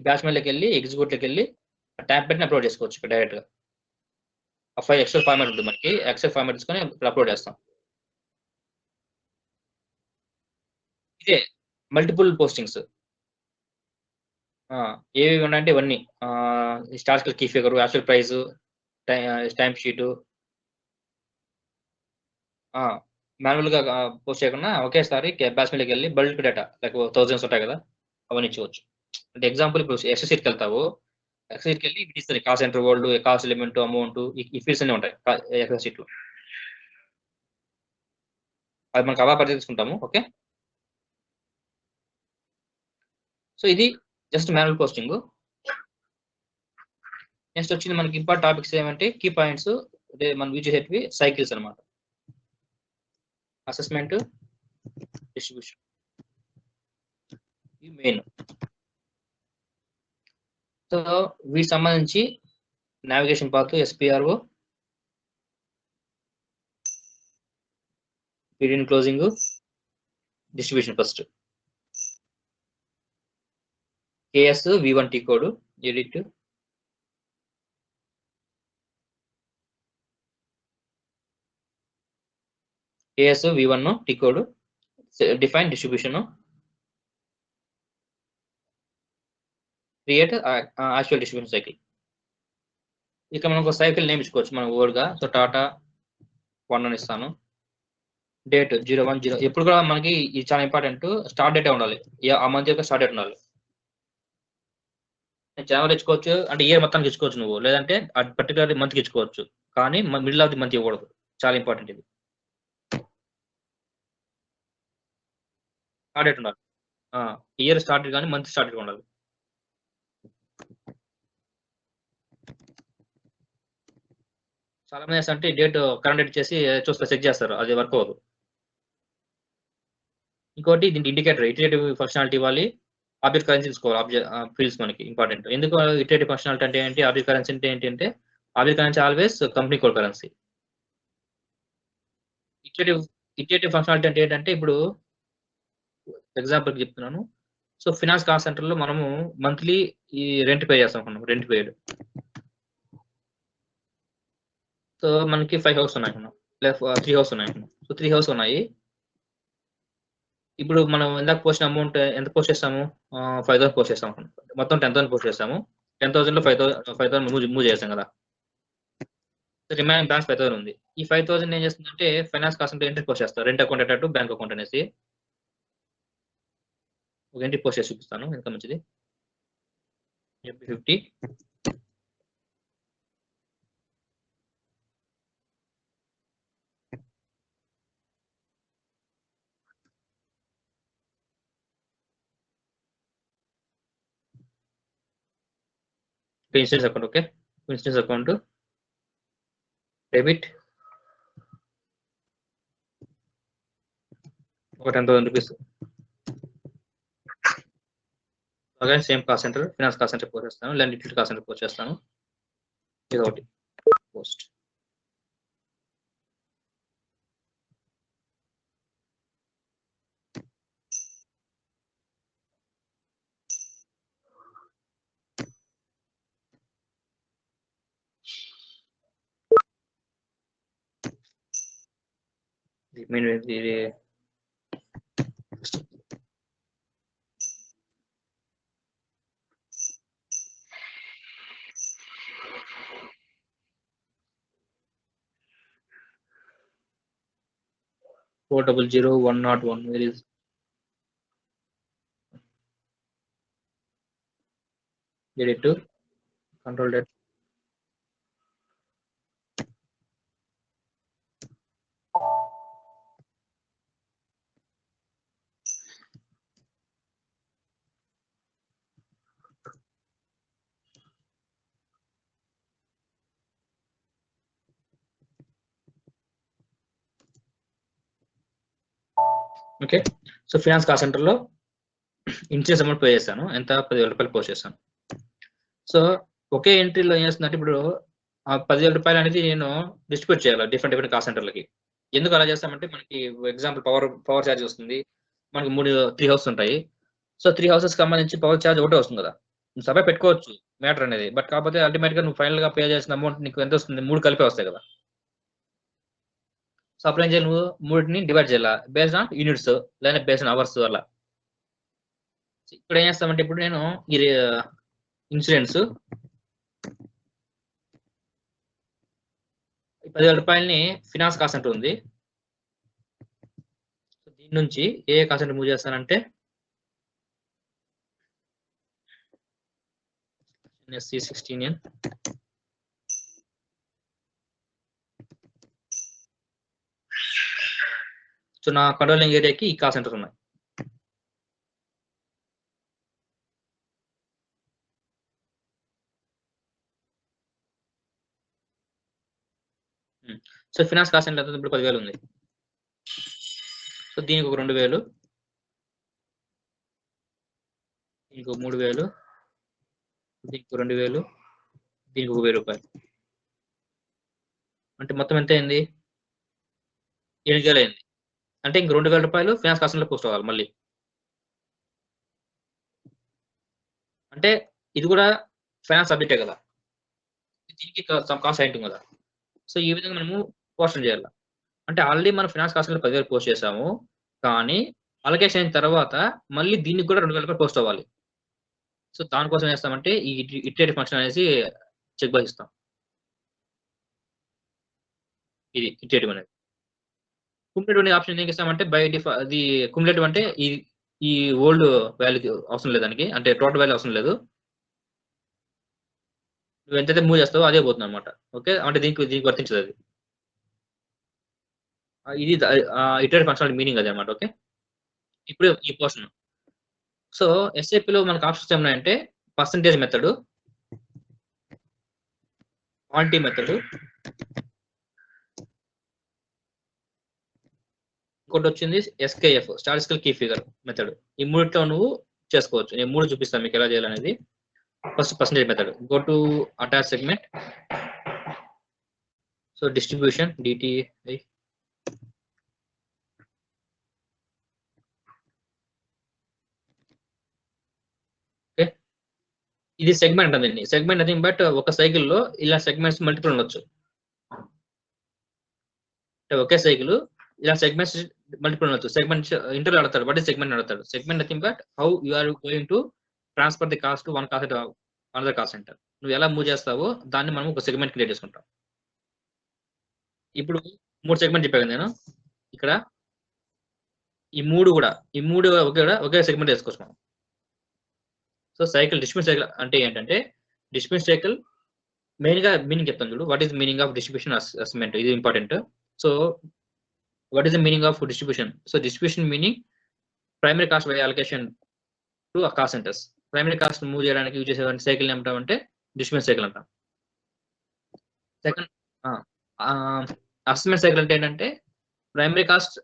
A: బ్యాచ్ మెయిల్కి వెళ్ళి ఎగ్జిక్యూట్లోకి వెళ్ళి టాంప్లెట్ని అప్లోడ్ చేసుకోవచ్చు ఇక్కడ డైరెక్ట్ గా. ఆ ఫైల్ ఎక్సెల్ ఫార్మాట్ ఉంటుంది మనకి, ఎక్సెల్ ఫార్మాట్ తీసుకొని ఇక్కడ అప్లోడ్ చేస్తాం. ఇదే మల్టిపుల్ పోస్టింగ్స్ ఏవి ఉన్నాయంటే ఇవన్నీ historical key figure, actual price, time sheet, manual గా పోస్ట్ చేయకుండా ఒకేసారి బ్యాచ్ మెయిల్కి వెళ్ళి బల్క్ డేటా లైక్ 1000s ఉంటాయి కదా, అవన్నీ ఇచ్చుకోవచ్చు. అంటే ఎగ్జాంపుల్ ఇప్పుడు ఎక్సెల్ షీట్కి వెళ్తావు, ఎక్సెల్ షీట్కి వెళ్ళి ఇవి ఇస్తుంది, cost centre world, cost element, amount, ఈ ఫీల్డ్స్ అన్ని ఉంటాయి ఎక్సెల్ షీట్ లో. అది మనకు అవా పరిధి తీసుకుంటాము. ఓకే, సో ఇది జస్ట్ మాన్యువల్ పోస్టింగ్. నెక్స్ట్ వచ్చింది మనకి ఇంపార్టెంట్ టాపిక్స్ ఏమంటే కీ పాయింట్స్, అంటే మనం యూజ్ చేసేటివి సైకిల్స్ అనమాట. అసెస్మెంట్, డిస్ట్రిబ్యూషన్, ఈ మెయిన్. సో వీటికి సంబంధించి navigation path, SPRO, period closing, distribution first, KS V1 T code, edit, KS V1 T code, define distribution, create actual distribution cycle. ఇక మనం ఒక సైకిల్ నేమ్ ఇచ్చుకోవచ్చు మనం వర్డ్గా. సో టాటా 1 అని ఇస్తాను, డేట్ 010. ఎప్పుడు కూడా మనకి ఇది చాలా ఇంపార్టెంట్, స్టార్ట్ డేటే ఉండాలి, ఆ మంత్ యొక్క స్టార్ట్ డేట్ ఉండాలి. జనవరి ఇచ్చుకోవచ్చు, అంటే ఇయర్ మొత్తానికి ఇచ్చుకోవచ్చు నువ్వు, లేదంటే పర్టికులర్ మంత్కి ఇచ్చుకోవచ్చు, కానీ మిడిల్ ఆఫ్ ది మంత్ ఇవ్వకూడదు, చాలా ఇంపార్టెంట్ ఇది. స్టార్ట్ డేట్ ఉండాలి, ఇయర్ స్టార్ట్ కానీ మంత్ స్టార్ట్ ఉండాలి. చాలా మంది అంటే డేట్ కరెంట్ డేట్ చేసి చూస్తే చెక్ చేస్తారు, అది వర్క్ అవ్వదు. ఇంకోటి దీనికి ఇండికేటర్, ఇటరేటివ్ ఫంక్షనాలిటీ ఇవ్వాలి, ఆబ్జెక్ట్ కరెన్సీ తీసుకోవాలి. ఆబ్జెక్ట్ ఫీల్డ్స్ మనకి ఇంపార్టెంట్. ఎందుకు ఇటరేటివ్ ఫంక్షనాలిటీ అంటే ఏంటి, ఆబ్జెక్ట్ కరెన్సీ అంటే ఏంటంటే object currency always company code currency. Iterative functionality అంటే ఏంటంటే ఇప్పుడు ఎగ్జాంపుల్‌కి చెప్తున్నాను. సో, ఫినాన్స్ కాస్ట్ సెంటర్‌లో మనము మంత్లీ ఈ రెంట్ పే చేస్తాం అనుకున్నాం. రెంట్ పేడ్. సో, మనకి 5 హౌస్ ఉన్నాయనుకున్నాం. 3 హౌస్ ఉన్నాయనుకున్నాం. సో, 3 హౌస్ ఉన్నాయి. ఇప్పుడు మనం ఇందాక పోసిన అమౌంట్ ఎంత పోస్ట్ చేసాము? 5,000 పోస్ట్ చేసాం అనుకున్నాం. మొత్తం 10,000 పోస్ట్ చేసాము. 10,000లో 5,000 మూవ్ చేసాం కదా! రిమైనింగ్ బ్యాలెన్స్ 5,000 ఉంది. ఈ 5,000 ఏం చేస్తుందంటే finance cost center entry post చేస్తారు. రెంట్ అకౌంట్ అటాటు బ్యాంక్ అకౌంట్ అనేసి. ఒక ఎంట్రీ పోస్ట్ చేసి చూపిస్తాను. ఎంత మంచిది. FB50 insurance account okay. Insurance account debit ఒక 10,000 rupees. Again same cost center finance cost center post చేస్తాను. Land utility cost center post చేస్తాను. ఇది ఒకటి పోస్ట్. ఇది $400,101. Where is get it to control that. Okay. So finance cost సెంటర్‌లో insurance amount pay చేశాను. ఎంత 10,000 రూపాయలు పోస్ట్ చేశాను. సో ఒకే ఎంట్రీలో ఏం చేస్తుందంటే ఇప్పుడు ఆ 10,000 రూపాయలు అనేది నేను డిస్ట్రిబ్యూట్ చేయాలి డిఫరెంట్ కాస్ట్ సెంటర్‌లకి. ఎందుకు అలా చేస్తామంటే మనకి ఎగ్జాంపుల్ పవర్ చార్జ్ వస్తుంది. మనకి 3 హౌసెస్ ఉంటాయి. సో 3 హౌసెస్‌కి సంబంధించి పవర్ చార్జ్ ఒకటే వస్తుంది కదా! నువ్వు సపరేట్ పెట్టుకోవచ్చు మ్యాటర్ అనేది. బట్ కాకపోతే అల్టిమేట్‌గా నువ్వు ఫైనల్‌గా పే చేసిన అమౌంట్ నీకు ఎంత వస్తుంది? 3 కలిపే వస్తాయి కదా! సో అప్పుడు ఏం చేయాలి నువ్వు? మూడిటిని డివైడ్ చేయాల. బేస్డ్ ఆన్ యూనిట్స్ లేదా బేస్డ్ ఆన్ అవర్స్ అలా. ఇప్పుడు ఏం చేస్తామంటే ఇప్పుడు నేను ఈ ఇన్సూరెన్స్ 10,000 రూపాయలని ఫినాన్స్ కాస్ట్ సెంటర్ ఉంది. దీని నుంచి ఏ కాస్ట్ సెంటర్ మూవ్ చేస్తానంటే C16N సో నా కంట్రోలింగ్ ఏరియాకి ఈ కాస్ట్ సెంటర్స్ ఉన్నాయి. సో ఫినాన్స్ కాస్ట్ సెంటర్ ఇప్పుడు 10,000 ఉంది. సో దీనికి ఒక 2,000, దీనికి ఒక 3,000, దీనికి 2,000, దీనికి ఒక 1,000 రూపాయలు. అంటే మొత్తం ఎంత అయింది? 8,000 అయింది. అంటే ఇంక 2,000 రూపాయలు ఫినాన్స్ కాస్ట్ సెంటర్‌లో పోస్ట్ అవ్వాలి మళ్ళీ. అంటే ఇది కూడా ఫైనాన్స్ సబ్జెక్టే కదా! దీనికి సమ్ కాస్ట్ అయి ఉంటుంది కదా! సో ఈ విధంగా మనము పోస్టింగ్ చేయాలి. అంటే ఆల్రెడీ మనం ఫినాన్స్ కాస్ట్ సెంటర్ 10,000 పోస్ట్ చేసాము. కానీ అలొకేషన్ అయిన తర్వాత మళ్ళీ దీనికి కూడా 2,000 రూపాయలు పోస్ట్ అవ్వాలి. సో దానికోసం ఏం చేస్తామంటే ఈ ఇటరేటివ్ ఫంక్షన్ అనేసి చెక్ బాక్స్ ఇస్తాం. ఇది ఇటరేటివ్ అనేది. కుములేటివ్ అనే ఆప్షన్ ఎందుకు ఇస్తామంటే అది కుములేటివ్ అంటే ఈ ఓల్డ్ వాల్యూ అవసరం లేదు దానికి. అంటే టోటల్ వాల్యూ అవసరం లేదు. నువ్వు ఎంతైతే మూవ్ చేస్తావో అదే పోతుందన్నమాట. ఓకే. అంటే దీనికి వర్తించదు అది. ఇది ఇటరేటివ్ ఫంక్షనాలిటీ మీనింగ్ అదనమాట. ఓకే. ఇప్పుడు ఈ పోర్షన్. సో ఎస్ఏపీలో మనకు ఆప్షన్స్ ఏమున్నాయంటే పర్సెంటేజ్ మెథడ్, క్వాంటిటీ మెథడ్, ఇంకోటి వచ్చింది SKF statistical key figure method. ఈ మూడిట్లో నువ్వు చేసుకోవచ్చు. నేను 3 చూపిస్తాను మీకు ఎలా చేయాలనేది. First percentage method. Go to attach segment. So distribution DTI ఇది సెగ్మెంట్ అండి. సెగ్మెంట్ నథింగ్ బట్ ఒక సైకిల్లో ఇలా సెగ్మెంట్స్ మల్టిపుల్ ఉండొచ్చు. అంటే ఒకే సైకిల్ ఇలా సెగ్మెంట్స్ మల్టిపుల్ ఉండొచ్చు. సెగ్మెంట్ ఇంటర్వ్యూ అడతాడు. వాట్ ఈస్ సెగ్మెంట్ అడతాడు. Segment nothing but how you are going to transfer the cost to one cost center another cost center. నువ్వు ఎలా మూవ్ చేస్తావో దాన్ని మనం ఒక సెగ్మెంట్ క్రియేట్ చేసుకుంటాం. ఇప్పుడు 3 సెగ్మెంట్ చెప్పాను నేను. ఇక్కడ ఈ 3 కూడా ఒకే సెగ్మెంట్ వేసుకోవచ్చు మనం. సో సైకిల్ డిస్ట్రిబ్యూషన్ సైకిల్ అంటే ఏంటంటే డిస్ట్రిబ్యూషన్ సైకిల్ మెయిన్ గా మీనింగ్ చెప్తాను చూడు. What is meaning of distribution assignment, ఇది important. So what is the meaning of distribution? So distribution meaning primary cost by allocation to cost centers. Primary cost move చేయడానికి use చేసే cycle ఏమంటామంటే distribution cycle అంటాం. Second assignment cycle అంటే ఏంటంటే primary cost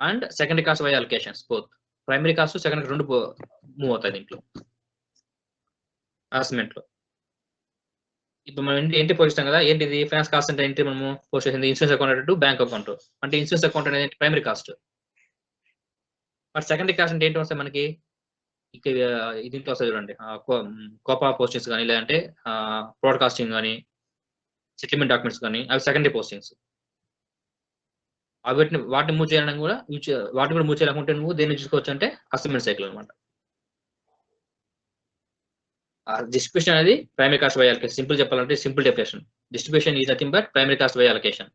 A: and secondary cost by allocations both. Primary cost secondary రెండు move అవుతాయి దీంట్లో assignment లో. ఇప్పుడు మనం ఏంటి పోషిస్తాం కదా, ఏంటిది ఫైనాన్స్ కాస్ట్ అంటే ఏంటి మనము పోస్ట్ చేసింది insurance account to bank account. అంటే ఇన్సూరెన్స్ అకౌంట్ అనేది primary cost. But secondary cost అంటే ఏంటి వస్తాయి మనకి దీంట్లో వస్తాయి చూడండి, కోపా పోస్టింగ్స్ కానీ లేదంటే బ్రాడ్కాస్టింగ్ కానీ సెటిల్మెంట్ డాక్యుమెంట్స్ కానీ అవి సెకండరీ పోస్టింగ్స్. వాటిని మూవ్ చేయడానికి కూడా వాటిని కూడా మూవ్ చేయాలనుకుంటే నువ్వు దేన్ని చూసుకోవచ్చు అంటే అసైన్మెంట్ సైకిల్ అనమాట. డిస్ట్రిబ్యూషన్ అనేది primary cost by allocation. Simple చెప్పాలంటే simple definition, distribution is nothing but primary cost by allocation.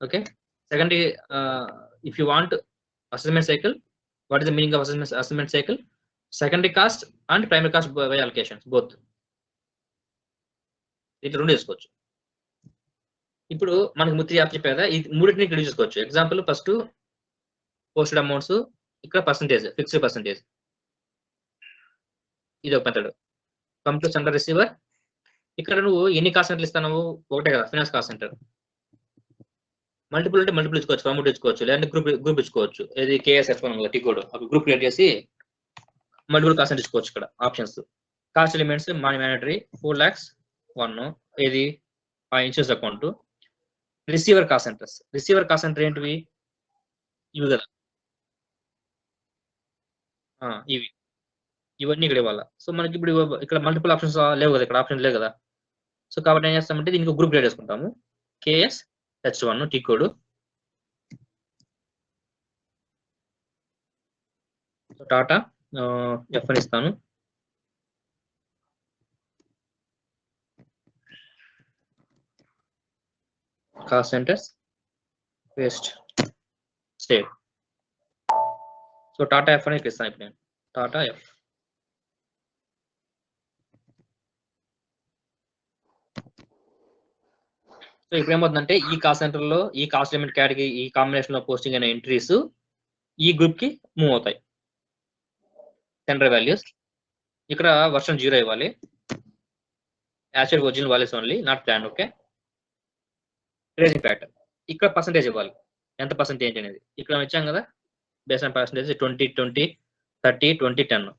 A: Okay. Secondary, if you want assignment cycle, what is the meaning of assignment cycle? Secondary cost and primary cost by allocation both. ఇట్లా రెండు చేసుకోవచ్చు. ఇప్పుడు మనకి ముత్తి app చెప్పారు కదా, ఈ మూడింటిని ఇక్కడ చూసుకోవచ్చు. ఎగ్జాంపుల్ ఫస్ట్ పోస్టెడ్ అమౌంట్స్, ఇక్కడ పర్సంటేజ్, ఫిక్స్డ్ పర్సంటేజ్, ఇది ఒక method. Come to centre receiver, ఇక్కడ నువ్వు ఎన్ని కాస్ట్ సెంటర్లు ఇస్తావు? ఒకటే కదా, ఫైనాన్స్ కాస్ట్ సెంటర్. మల్టిపుల్ అంటే మల్టిపుల్ ఇచ్చుకోవచ్చు, ఫార్మేట్ ఇచ్చుకోవచ్చు, లేదంటే గ్రూప్ ఇచ్చుకోవచ్చు. ఇది KSF1 T code group create చేసి మల్టిపుల్ కాస్ట్ సెంటర్ ఇచ్చుకోవచ్చు. ఇక్కడ options cost elements monetary 4 lakhs 1 ఇది insurance account. Receiver cost centres, receiver cost centre ఏంటివి? ఇవి కదా, ఇవన్నీ ఇక్కడ ఇవ్వాలి. సో మనకి ఇప్పుడు ఇక్కడ మల్టిపుల్ ఆప్షన్స్ లేవు కదా, ఇక్కడ ఆప్షన్ లేవు కదా. సో కాబట్టి ఏం చేస్తామంటే దీనికి గ్రూప్ క్రియేట్ చేసుకుంటాము. KSH1 T code, Tata F1 ఇస్తాను. Cost centres paste save. So Tata F1 ఇక్కడ ఇస్తాను. ఇప్పుడు నేను టాటా F. సో ఇప్పుడు ఏమవుతుందంటే ఈ కాస్ట్ సెంటర్ లో ఈ కాస్ట్ ఎలిమెంట్ కేటగిరీ ఈ కాంబినేషన్ లో పోస్టింగ్ అయిన ఎంట్రీస్ ఈ గ్రూప్ కి మూవ్ అవుతాయి. సెంటర్ వాల్యూస్ ఇక్కడ వర్షన్ 0 ఇవ్వాలి. Actual original values only, not plan. Okay. Tracing factor ఇక్కడ పర్సంటేజ్ ఇవ్వాలి, ఎంత పర్సంటేజ్ అనేది. ఇక్కడ ఇచ్చాం కదా బేస్ ఆన్ పర్సంటేజ్ 20 20 30 20 10.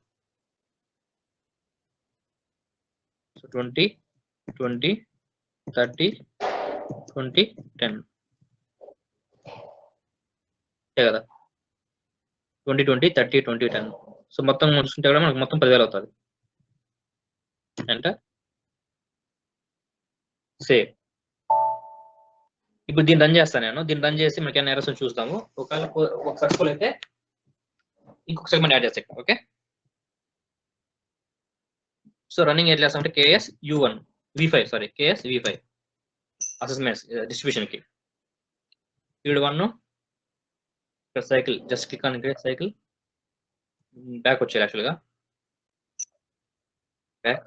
A: సో 20 20 30 20 10 కదా, 20 20 30 20 10. సో మొత్తం చూసుకుంటే కూడా మనకు మొత్తం 10,000 అవుతుంది. Enter save. ఇప్పుడు దీన్ని రన్ చేస్తాను నేను. దీన్ని రన్ చేసి మనకి ఏమైనా ఎర్రర్స్ చూస్తాము. ఒకవేళ ఒక సక్సెస్ఫుల్ అయితే ఇంకొక సెగ్మెంట్ యాడ్ చేస్తాం. ఓకే. సో రన్నింగ్ ఎట్లా చేస్తామంటే KSU1 V5 sorry KS V5 assessments distribution కి ఫీల్డ్ 1 ఇక్కడ సైకిల్ జస్ట్ క్లిక్ ఆన్ ఇక్కడ సైకిల్ బ్యాక్ వచ్చారు. యాక్చువల్గా బ్యాక్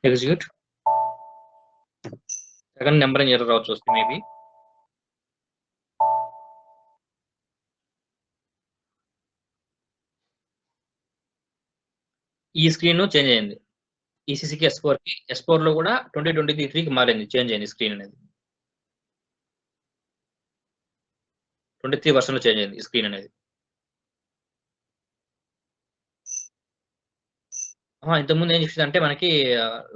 A: ఎగ్జిక్యూట్. సెకండ్ నెంబర్ అని ఎర్రర్ రావచ్చు వస్తుంది మేబీ. ఈ స్క్రీన్ చేంజ్ అయింది. ECCకి S4 లో కూడా 2023కి మారింది, చేంజ్ అయింది స్క్రీన్ అనేది. 23 వర్షన్ లో చేంజ్ అయింది ఈ స్క్రీన్ అనేది. ఇంతకుముందు ఏం చూపించింది అంటే మనకి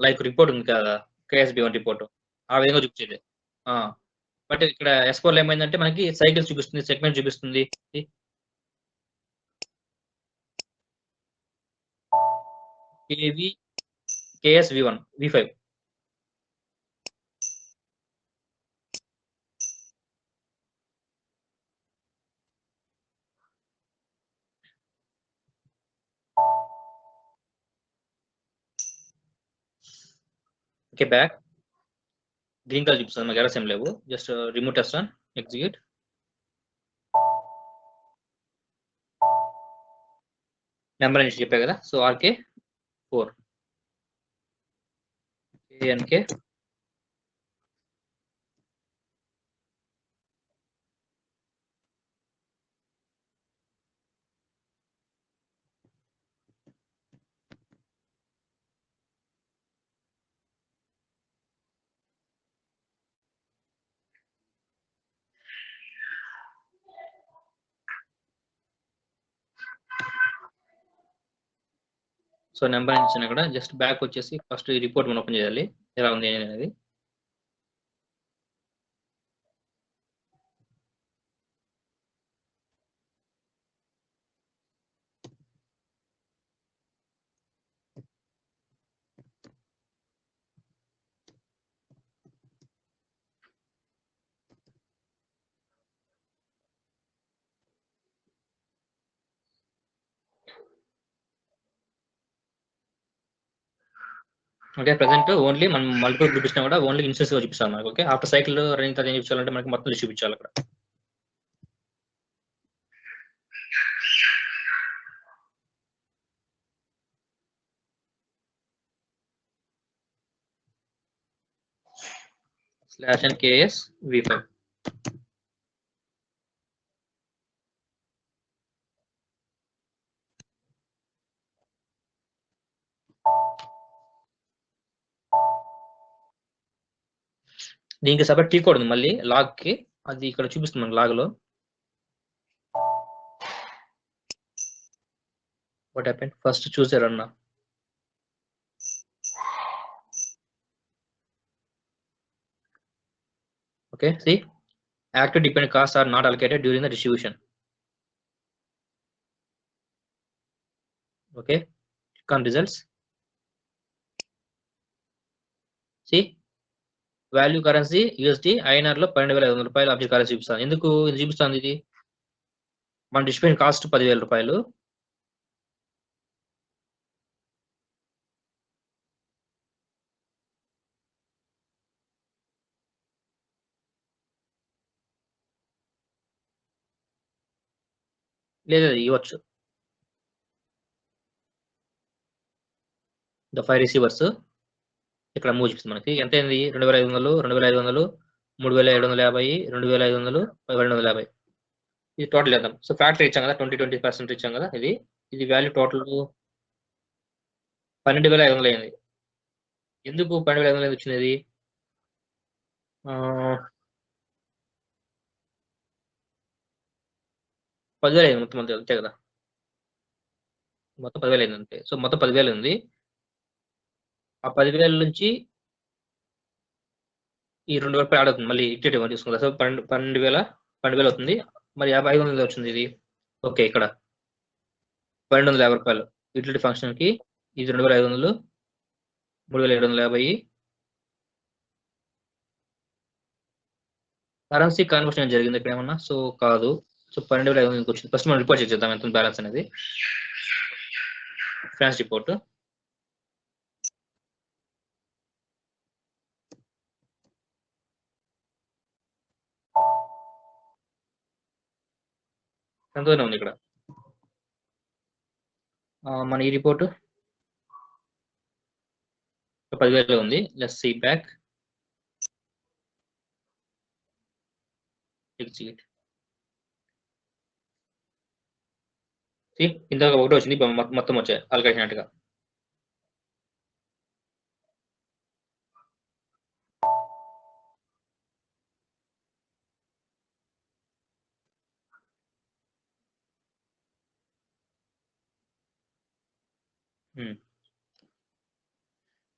A: లైక్ రిపోర్ట్ ఉంది కదా KSB1 రిపోర్ట్, ఆ విధంగా చూపించేది. బట్ ఇక్కడ S4 లో ఏమైందంటే మనకి సైకిల్స్ చూపిస్తుంది, సెగ్మెంట్ చూపిస్తుంది. KS V1 V5. Okay, back green colour చూపిస్తుంది, మనకి ఎర్రస్ ఏం లేవు. Just remove test on execute. Number నుంచి చెప్పా కదా, so RK4 KNK. So number ఇచ్చిన కూడా జస్ట్ బ్యాక్ వచ్చేసి ఫస్ట్ ఈ రిపోర్ట్ మనం ఓపెన్ చేయాలి, ఎలా ఉంది అనేది. ఓకే, ప్రెసెంట్ ఓన్లీ మనం మల్టిపుల్ చూపించినా కూడా ఓన్లీ ఇన్స్టెన్స్ గా చూపిస్తాం మనకి. ఓకే, ఆఫ్టర్ సైకిల్ రన్నింగ్ తర్వాత ఏం చూపించాలంటే మనకి మొత్తం లిస్ట్ చూపించాలి అక్కడ. /KS V5. దీనికి సపరేట్ టీ కోడ్ ఉంది మళ్ళీ లాగ్ కి, అది ఇక్కడ చూపిస్తుంది మనకి లాగ్ లో. వాట్ హ్యాపెండ్, ఫస్ట్ చూసారు అన్న. ఓకే, సి active dependent costs are not allocated during the distribution. Okay, click on results. See, value currency USD INR లో 12,500 రూపాయలు ఆబ్జెక్ట్ కరెన్సీ చూపిస్తాను. ఎందుకు ఇది చూపిస్తుంది? ఇది మన డిస్ట్రిబ్యూషన్ కాస్ట్ 10,000 రూపాయలు. లేదా ఇవ్వచ్చు. ద 5 రిసీవర్స్ ఇక్కడ మూవ్ చూపిస్తుంది మనకి. ఎంత అయింది? 2,500, 2,500, 3,750, 2,500, 1,250. ఇది టోటల్ చేద్దాం. సో ఫ్యాక్టరీ ఇచ్చాం కదా, 20% ఇచ్చాం కదా. ఇది వాల్యూ టోటల్ 12,500 అయింది. ఎందుకు 12,500 వచ్చింది? 10,000 అయింది మొత్తం అంతే కదా, మొత్తం 10,000 అయింది అంతే. సో మొత్తం 10,000 ఉంది. ఆ 10,000 నుంచి ఈ 2,000 రూపాయలు యాడ్ అవుతుంది, మళ్ళీ ఇటేటివ్ తీసుకుందా. సో 12,000 అవుతుంది. మరి 500 వచ్చింది ఇది. ఓకే, ఇక్కడ 1,250 రూపాయలు యూటిలిటీ ఫంక్షన్ కి. ఇది 2,500, 3,750. కరెన్సీ కన్వర్షన్ జరిగింది ఇక్కడ ఏమన్నా? సో కాదు. సో 12,500 వచ్చింది. ఫస్ట్ మనం రిపోర్ట్ చెక్ చేద్దాం ఎంత బ్యాలెన్స్ అనేది. France report. ఎంతగానే ఉంది ఇక్కడ మన ఈ రిపోర్ట్ 10,000 ఉంది. Let's see back execute. ఇంతగా ఒకటి వచ్చింది, మొత్తం వచ్చాయి అలకేసినట్టుగా.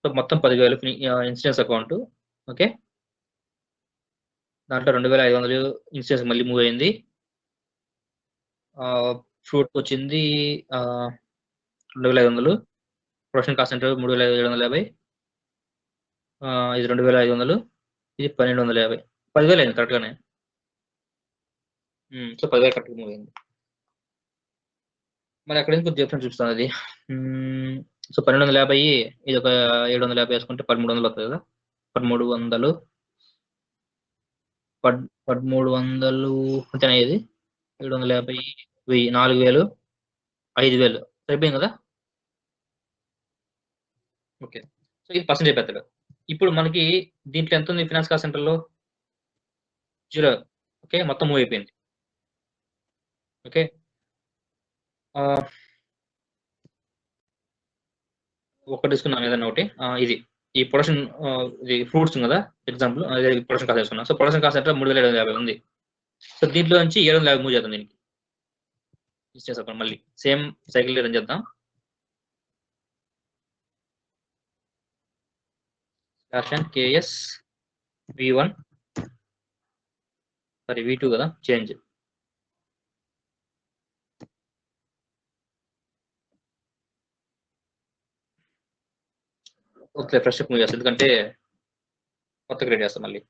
A: సో మొత్తం 10,000 ఇన్సూరెన్స్ అకౌంట్. ఓకే, దాంట్లో 2500 ఇన్స్టెన్స్ మళ్ళీ మూవ్ అయింది. ఫ్రూట్ వచ్చింది 2500. Production cost centre 3750. ఇది 2500. ఇది 1250. 10,000 అయింది కరెక్ట్గానే. సో 10,000 కరెక్ట్గా మూవ్ అయింది. మరి అక్కడ నుంచి కొంచెం డిఫరెన్స్ చూపిస్తుంది అది. సో 1250, ఇది ఒక 750 వేసుకుంటే 1300 వస్తుంది కదా. 1300 1300 అంతేనా? ఇది 750, 1000, 4000, 5000 సరిపోయింది కదా. ఓకే, సో ఇది పర్సెంటేజ్ మెథడ్. ఇప్పుడు మనకి దీంట్లో ఎంత ఉంది ఫినాన్స్ కాస్ట్ సెంటర్లో? 0. ఓకే, మొత్తం మూవ్ అయిపోయింది. ఓకే, ఒకటి తీసుకున్నాం ఏదన్నా ఒకటి. ఇది ఈ ప్రొడక్షన్, ఇది ఫ్రూట్స్ కదా ఎగ్జాంపుల్, అదే ప్రొడక్షన్ కాస్ట్ తీసుకున్నాం. సో ప్రొడక్షన్ కాస్ట్ సెంటర్ 3750 ఉంది. సో దీంట్లో నుంచి 750 మూవ్ చేద్దాం. దీనికి చేసాం మళ్ళీ సేమ్ సైకిల్ రన్ చేద్దాం. KS V1 సారీ V2 కదా, చేంజ్. ఓకే, ఫ్రెష్ మూవ్ చేస్తాం ఎందుకంటే కొత్త క్రియేట్ చేస్తాం మళ్ళీ.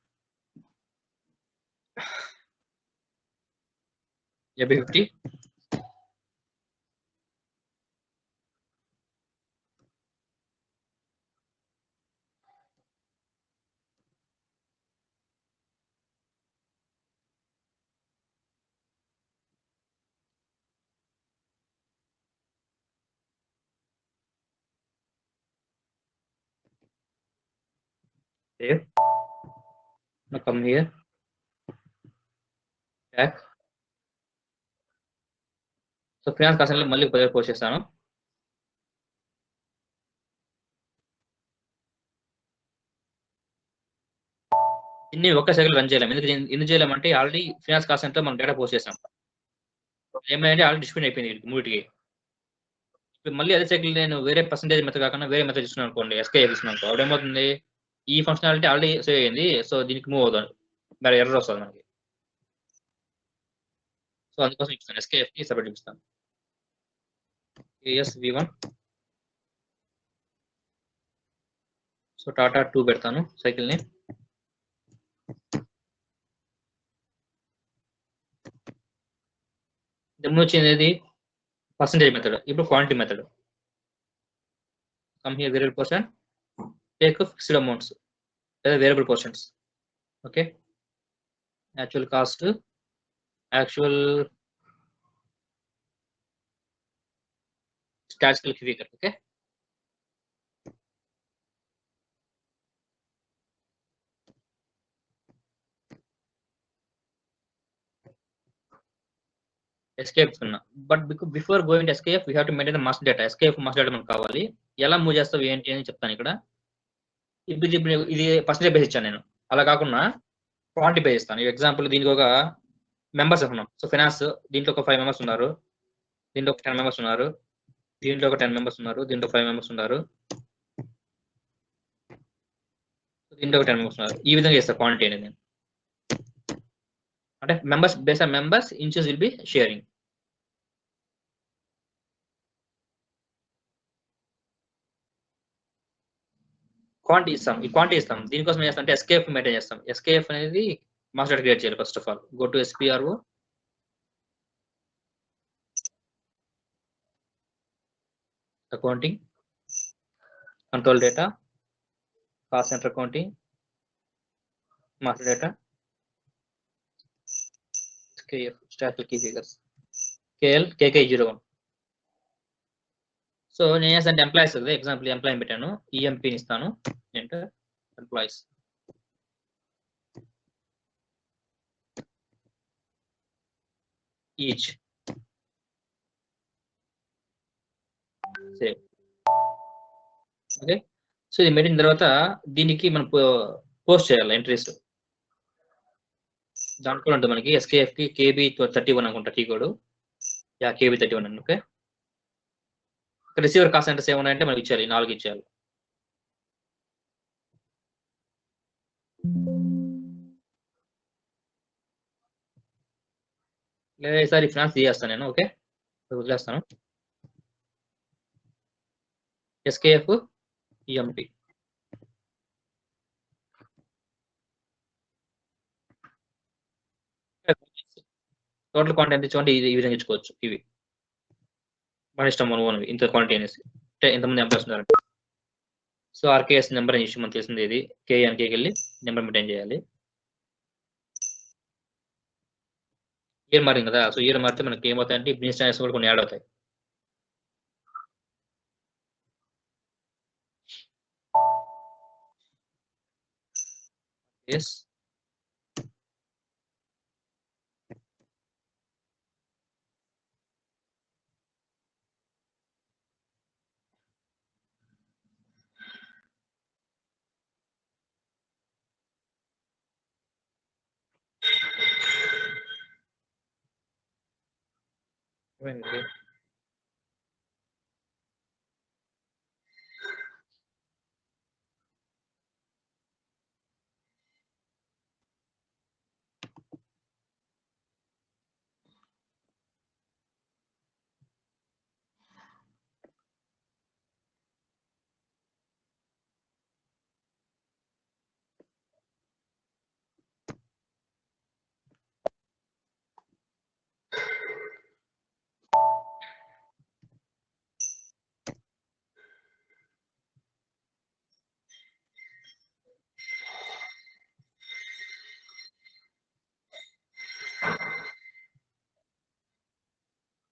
A: AB50 save. Now come here, back. So finance cost centre మళ్ళీ 10,000 పోస్ట్ చేస్తాను. ఇన్ని ఒక్క సైకిల్ రన్ చేయలేము. ఎందుకు చేయలేమంటే ఆల్రెడీ ఫినాన్స్ కాస్ట్ సెంటర్ మనం డేటా పోస్ట్ చేస్తాం. ఏమైందంటే ఆల్రెడీ డిస్ప్యూట్ అయిపోయింది మూటికి. ఇప్పుడు మళ్ళీ అదే సైకిల్ నేను వేరే పర్సెంటేజ్ మెథడ్ కాకుండా వేరే మెథడ్ తీసుకున్నాను అనుకోండి, SKF తీసుకున్నాను అనుకో, అప్పుడు ఏమవుతుంది, ఈ ఫంక్షనాలిటీ ఆల్రెడీ సేవ్ అయింది. సో దీనికి మూవ్ అవుతుంది, వేరే ఎర్రర్ వస్తుంది మనకి. సో అందుకోసం ఇస్తాను, SKF కి సపరేట్ చూపిస్తాను. KS V1. సో టాటా 2 పెడతాను సైకిల్ ని. ముందు వచ్చింది పర్సెంటేజ్ మెథడ్, ఇప్పుడు quantity method. Come here variable percent, take fixed amounts లేదా variable percents. Okay, actual cost, actual statistical figure. Okay, SKF ఉన్నా. But before going to SKF we have to maintain the master data. SKF master data మనకు కావాలి. ఎలా move చేస్తావు ఏంటి అని చెప్తాను ఇక్కడ. ఇప్పుడు ఇది పర్సెంటేజ్ బేస్ ఇచ్చాను నేను, అలా కాకుండా క్వాంటిటీ బేస్ ఇస్తాను. ఎగ్జాంపుల్ దీనికి ఒక మెంబర్స్ ఉన్నాం. సో ఫైనాన్స్ దీంట్లో ఒక 5 మెంబర్స్ ఉన్నారు, దీంట్లో ఒక 10 మెంబర్స్ ఉన్నారు, దీంట్లో ఒక 10 మెంబర్స్ ఉన్నారు, దీంట్లో 5 మెంబర్స్ ఉన్నారు, దీంట్లో ఒక 10 మెంబర్స్ ఉన్నారు. ఈ విధంగా చేస్తా క్వాంటిటీ అనేది నేను. అంటే members base on members, inches will be sharing. Quantity ఇస్తాం, ఈ క్వాంటిటీ ఇస్తాం. దీనికోసం ఏం చేస్తాం అంటే ఎస్కేఎఫ్ మెయింటైన్ చేస్తాం. ఎస్కేఎఫ్ అనేది మాస్టర్ క్రియేట్ చేయాలి. First of all go to SPRO, accounting, control data, cost centre accounting, master data, SKF statistical key figures, KK01. So నేను చేస్తాను ఎంప్లాయీస్ కదా, ఎగ్జాంపుల్ ఎంప్లాయీ పెట్టాను, EMPని ఇస్తాను. Enter employees. Each save. Okay, so ఇది పెట్టిన తర్వాత దీనికి మనం పోస్ట్ చేయాలి ఎంట్రీస్. దాంట్లో ఉంటుంది మనకి SKF కి KB31 అనుకుంటా కీ కోడ్. KB31 అండి. ఓకే, రిసీవర్ కాస్ట్ సెంటర్స్ ఏమన్నాయంటే మనకి ఇచ్చారు, 4 ఇచ్చేయాలి. లేదా ఈసారి ఫినాన్స్ తీసేస్తాను నేను. ఓకే, వదిలేస్తాను. SKF EMP. టోటల్ క్వాంటిటీ ఎంత ఇచ్చుకోండి, ఈ విధంగా ఇచ్చుకోవచ్చు. ఇవి మన ఇష్టం, మన ఓన్ ఇంత క్వాంటిటీ అనేసి, అంటే ఎంతమంది ఎంప్లాయీస్ ఉన్నారు. సో ఆర్కేఎస్ నెంబర్ అని ఇష్యూ మనకు తెలిసింది. ఇది కేఎన్కేకి వెళ్ళి నెంబర్ మెయింటైన్ చేయాలి. ఇయర్ మారింది కదా, సో ఇయర్ మారితే మనకి ఏమవుతాయంటే బిజినెస్ ఛానల్స్ కూడా కొన్ని యాడ్ అవుతాయి. ఎస్,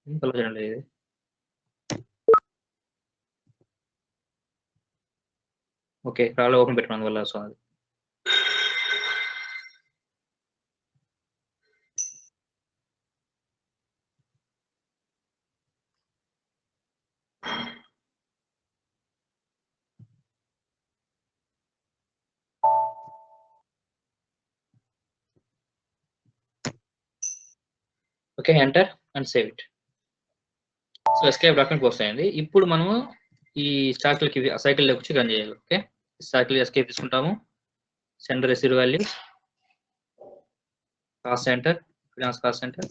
A: ఇది ఓకే, రాలో ఓపెన్ పెట్టుకున్నందు వల్ల సో అది. Okay, enter and save it. So escape document వస్తాయండి. ఇప్పుడు మనము ఈ సైకిల్ వచ్చి రన్ చేయాలి. ఓకే, సైకిల్ ఎస్కేప్ తీసుకుంటాము. Send receive value, cost center, finance cost center.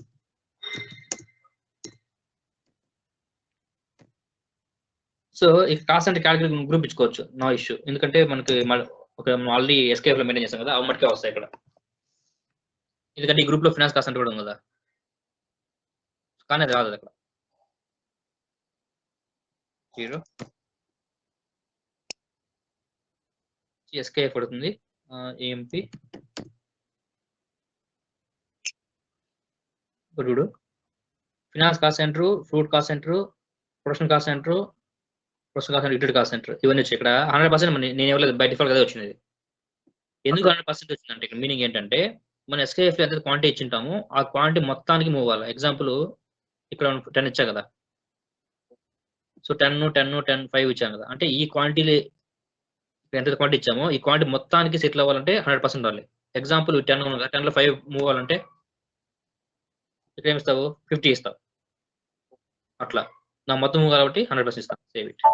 A: So ఈ కాస్ట్ సెంటర్ క్యాలిక్యులేట్ గ్రూప్ ఇచ్చుకోవచ్చు, నో ఇష్యూ. ఎందుకంటే మనకి ఒక ఆల్రెడీ ఎస్కేప్ లో మెయింటైన్ చేస్తాం కదా, అవి మటుకే వస్తాయి ఇక్కడ. ఎందుకంటే ఈ గ్రూప్ లో ఫినాన్స్ కాస్ట్ సెంటర్ కూడా ఉంది కదా, కానీ అది రాదు అక్కడ. 0 ఎస్కేఎఫ్ పడుతుంది. ఏఎంపి ఇప్పుడు finance cost centre, fruit cost center, production cost center, production cost centre, utility cost centre, ఇవన్నీ వచ్చాయి. ఇక్కడ 100% నేను ఇవ్వలేదు, బై డిఫాల్ట్ కదా వచ్చింది. ఎందుకు 100% వచ్చిందంటే ఇక్కడ మీనింగ్ ఏంటంటే, మన ఎస్కేఎఫ్ ఎంత క్వాంటిటీ ఇచ్చింటామో ఆ క్వాంటిటీ మొత్తానికి మూవ్ అవ్వాలి. ఎగ్జాంపుల్ ఇక్కడ 10 ఇచ్చా కదా, సో 10 10 10 5 ఇచ్చాను కదా, అంటే ఈ క్వాంటిటీ ఎంత క్వాంటిటీ ఇచ్చామో ఈ క్వాంటిటీ మొత్తానికి సెటిల్ అవ్వాలంటే 100% రావాలి. ఎగ్జాంపుల్ 10 ఉంది కదా, 10 లో 5 మూవ్ అవ్వాలంటే ఇక్కడ ఏమి ఇస్తావు, 50 ఇస్తావు. అట్లా నా మొత్తం మూవ్ కాబట్టి 100% ఇస్తాను. Save it.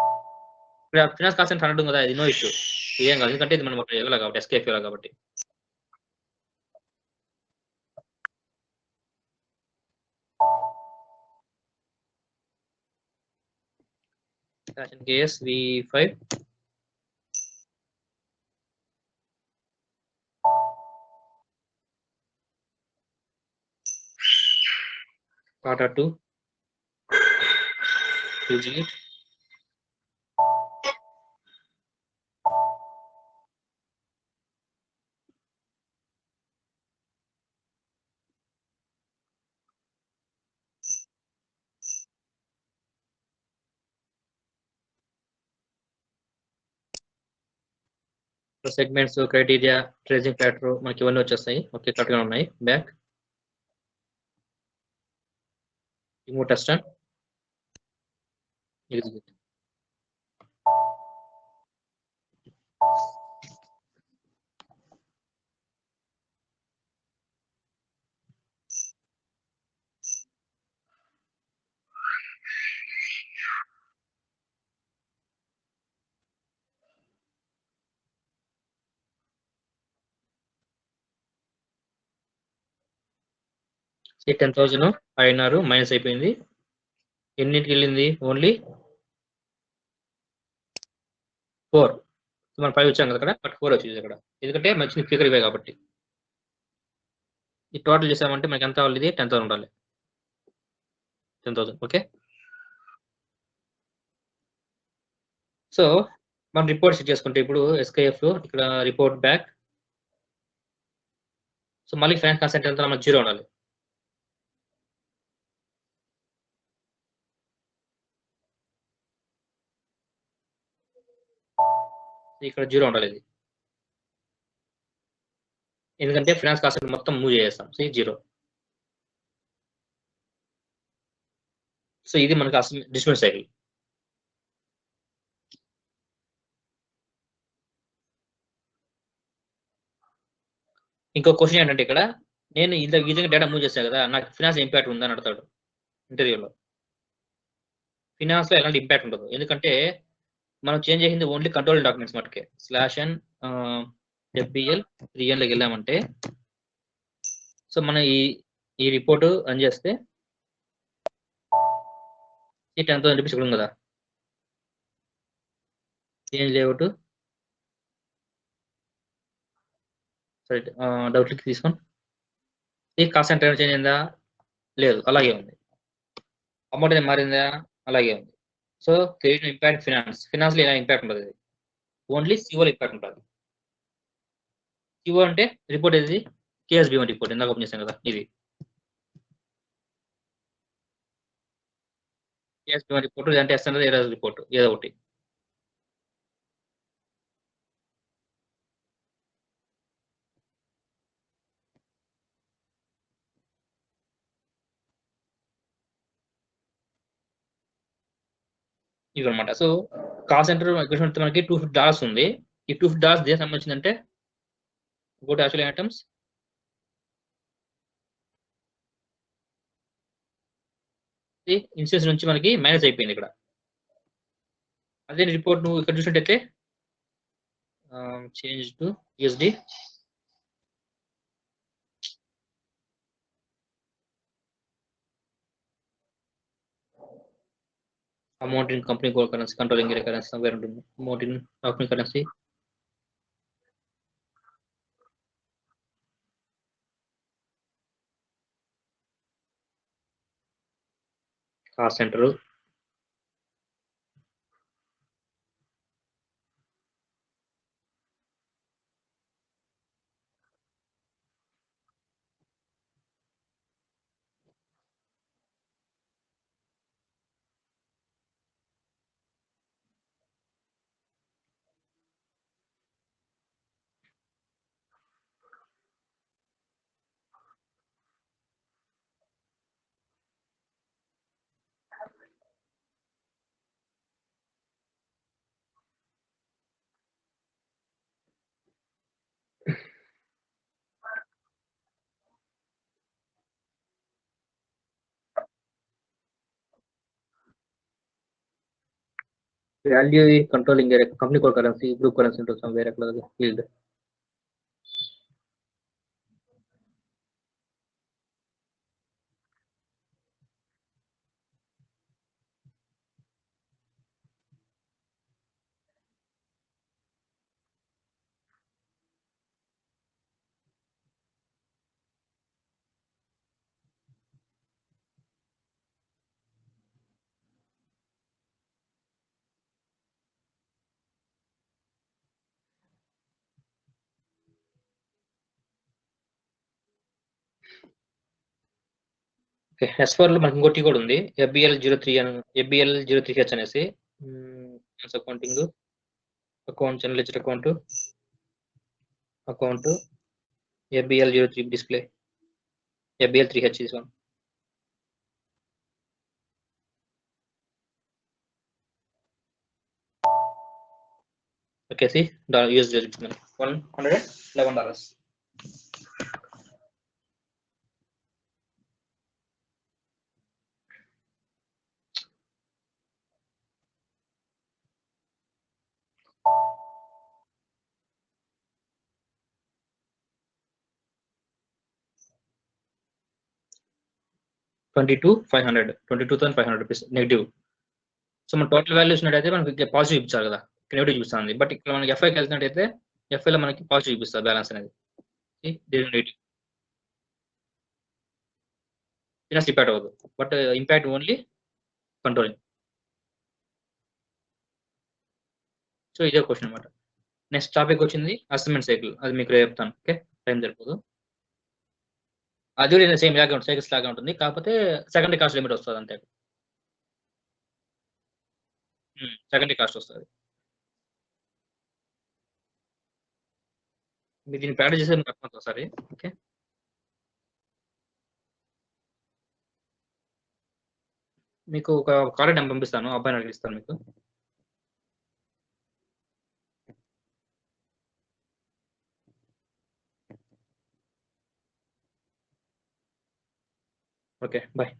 A: ఇక్కడ ఫినాన్స్ కాస్ట్ 100 ఉంది కదా, ఇది నో ఇష్యూ, ఏం కాదు. ఎందుకంటే ఇది మనం ఇవ్వాలి కాబట్టి, ఎస్కేఎఫ్ ఇవ్వాలి కాబట్టి. KS V5 Tata 2 using it. Segments, criteria, tracing factor మనకి ఇవన్నీ వచ్చేస్తాయి. ఓకే, కరెక్ట్ గా ఉన్నాయి. Back remove test and execute. ఈ 10,000 INR మైనస్ అయిపోయింది. ఎన్నింటికి వెళ్ళింది? ఓన్లీ 4. మనం 5 వచ్చాం కదా అక్కడ, బట్ 4 వచ్చింది ఇక్కడ, ఎందుకంటే మంచి ఫిగర్ ఇవే కాబట్టి. ఈ టోటల్ చేసామంటే మనకి ఎంత అవ్వాలి? ఇది 10,000 ఉండాలి. 10,000. ఓకే. సో మనం రిపోర్ట్ సెట్ చేసుకుంటే ఇప్పుడు SKF ఇక్కడ రిపోర్ట్ బ్యాక్. సో మళ్ళీ ఫైనాన్స్ కాస్ట్ ఎంత? మనకు 0 ఉండాలి. ఇక్కడ 0 ఉండాలి ఇది, ఎందుకంటే ఫైనాన్స్ కాస్ట్ మొత్తం మూవ్ చేసేస్తాం. సో 0. సో ఇది మనకి అసలు డిస్ట్రిబ్యూషన్ సైకిల్. ఇంకో క్వశ్చన్ ఏంటంటే ఇక్కడ నేను ఈ విధంగా డేటా మూవ్ చేశాను కదా, నాకు ఫినాన్స్ ఇంపాక్ట్ ఉందని అడతాడు ఇంటర్వ్యూలో. ఫినాన్స్ లో ఎలాంటి ఇంపాక్ట్ ఉండదు, ఎందుకంటే మనం చేంజ్ చేసింది ఓన్లీ కంట్రోల్ డాక్యుమెంట్స్ మటుకే. /n FBL 3N లోకి వెళ్ళామంటే, సో మనం ఈ రిపోర్ట్ రన్ చేస్తే ఈ 10,000 రూపీస్ ఇక్కడ ఉంది కదా, చేంజ్ లేఅవుట్. సరే డబుల్ క్లిక్ తీసుకోండి. ఈ కాస్ట్ సెంటర్ చేంజ్ అయిందా? లేదు, అలాగే ఉంది. అమౌంట్ ఏం మారిందా? అలాగే ఉంది. సో క్రెడిట్ ఇంపాక్ట్ ఫినాన్స్ లో ఇలా ఇంపాక్ట్ ఉంటుంది, ఓన్లీ సిఓలో ఇంపాక్ట్ ఉంటుంది. సిఓ అంటే రిపోర్ట్ ఏది? KSB1 రిపోర్ట్ ఇందాక ఓపెన్ చేశాం కదా, ఇది KSB1 రిపోర్ట్, లేదంటే ఎస్ఎన్ఎల్ ఎర్రర్ రిపోర్ట్, ఏదో ఒకటి. ఇవన్నమాట. సో కాస్ట్ సెంటర్ మనకి $250 ఉంది. ఈ $250 దేనికి సంబంధించిందంటే ఇంకోటి యాక్చువల్ ఐటమ్స్ ఇన్సూరెన్స్ నుంచి మనకి మైనస్ అయిపోయింది ఇక్కడ. అదే రిపోర్ట్ నువ్వు ఇక్కడ చూసినట్టయితే change to USD, amount in company core currency, controlling area currency వేరే ఉంటుంది. Amount in company currency, cost centre, value controlling area company core currency, group currency ఉంటుంది వేరే ఫీల్డ్. ఓకే, S4 లో మనకి ఇంకోటి కూడా ఉంది, FBL03H అనేసి. Accounting, account general account, account FBL03 display, FBL3H this one. Okay, see USD $111. 22,500 rupees negative. So మన total value చూసినట్టయితే మనకి పాజిటివ్ చూపించాలి కదా, నెగిటివ్ చూపిస్తుంది. బట్ ఇక్కడ మనకి ఎఫ్ఐకి వెళ్తున్నట్టయితే ఎఫ్ఐలో మనకి పాజిటివ్ చూపిస్తుంది బ్యాలెన్స్ అనేది. నెగిటివ్ ఇంపాక్ట్ అవ్వదు, but impact only controlling. So ఇదే క్వశ్చన్ అనమాట. నెక్స్ట్ టాపిక్ వచ్చింది అసైన్మెంట్ సైకిల్. అది మీకు రేపు చెప్తాను. ఓకే, టైం సరిపోదు. అది కూడా సేమ్ లాగా ఉంటుంది, సైకిల్స్ లాగా ఉంటుంది, కాకపోతే సెకండరీ కాస్ట్ లిమిట్ వస్తుంది అంతే. సెకండరీ కాస్ట్ వస్తుంది. మీరు దీన్ని ప్రాక్టీస్ చేస్తే మీకు అర్థమవుతుంది ఒకసారి. ఓకే, మీకు ఒక కాలేజ్ నెంబర్ పంపిస్తాను, అబ్బాయిని అడిగిస్తాను మీకు. Okay, bye.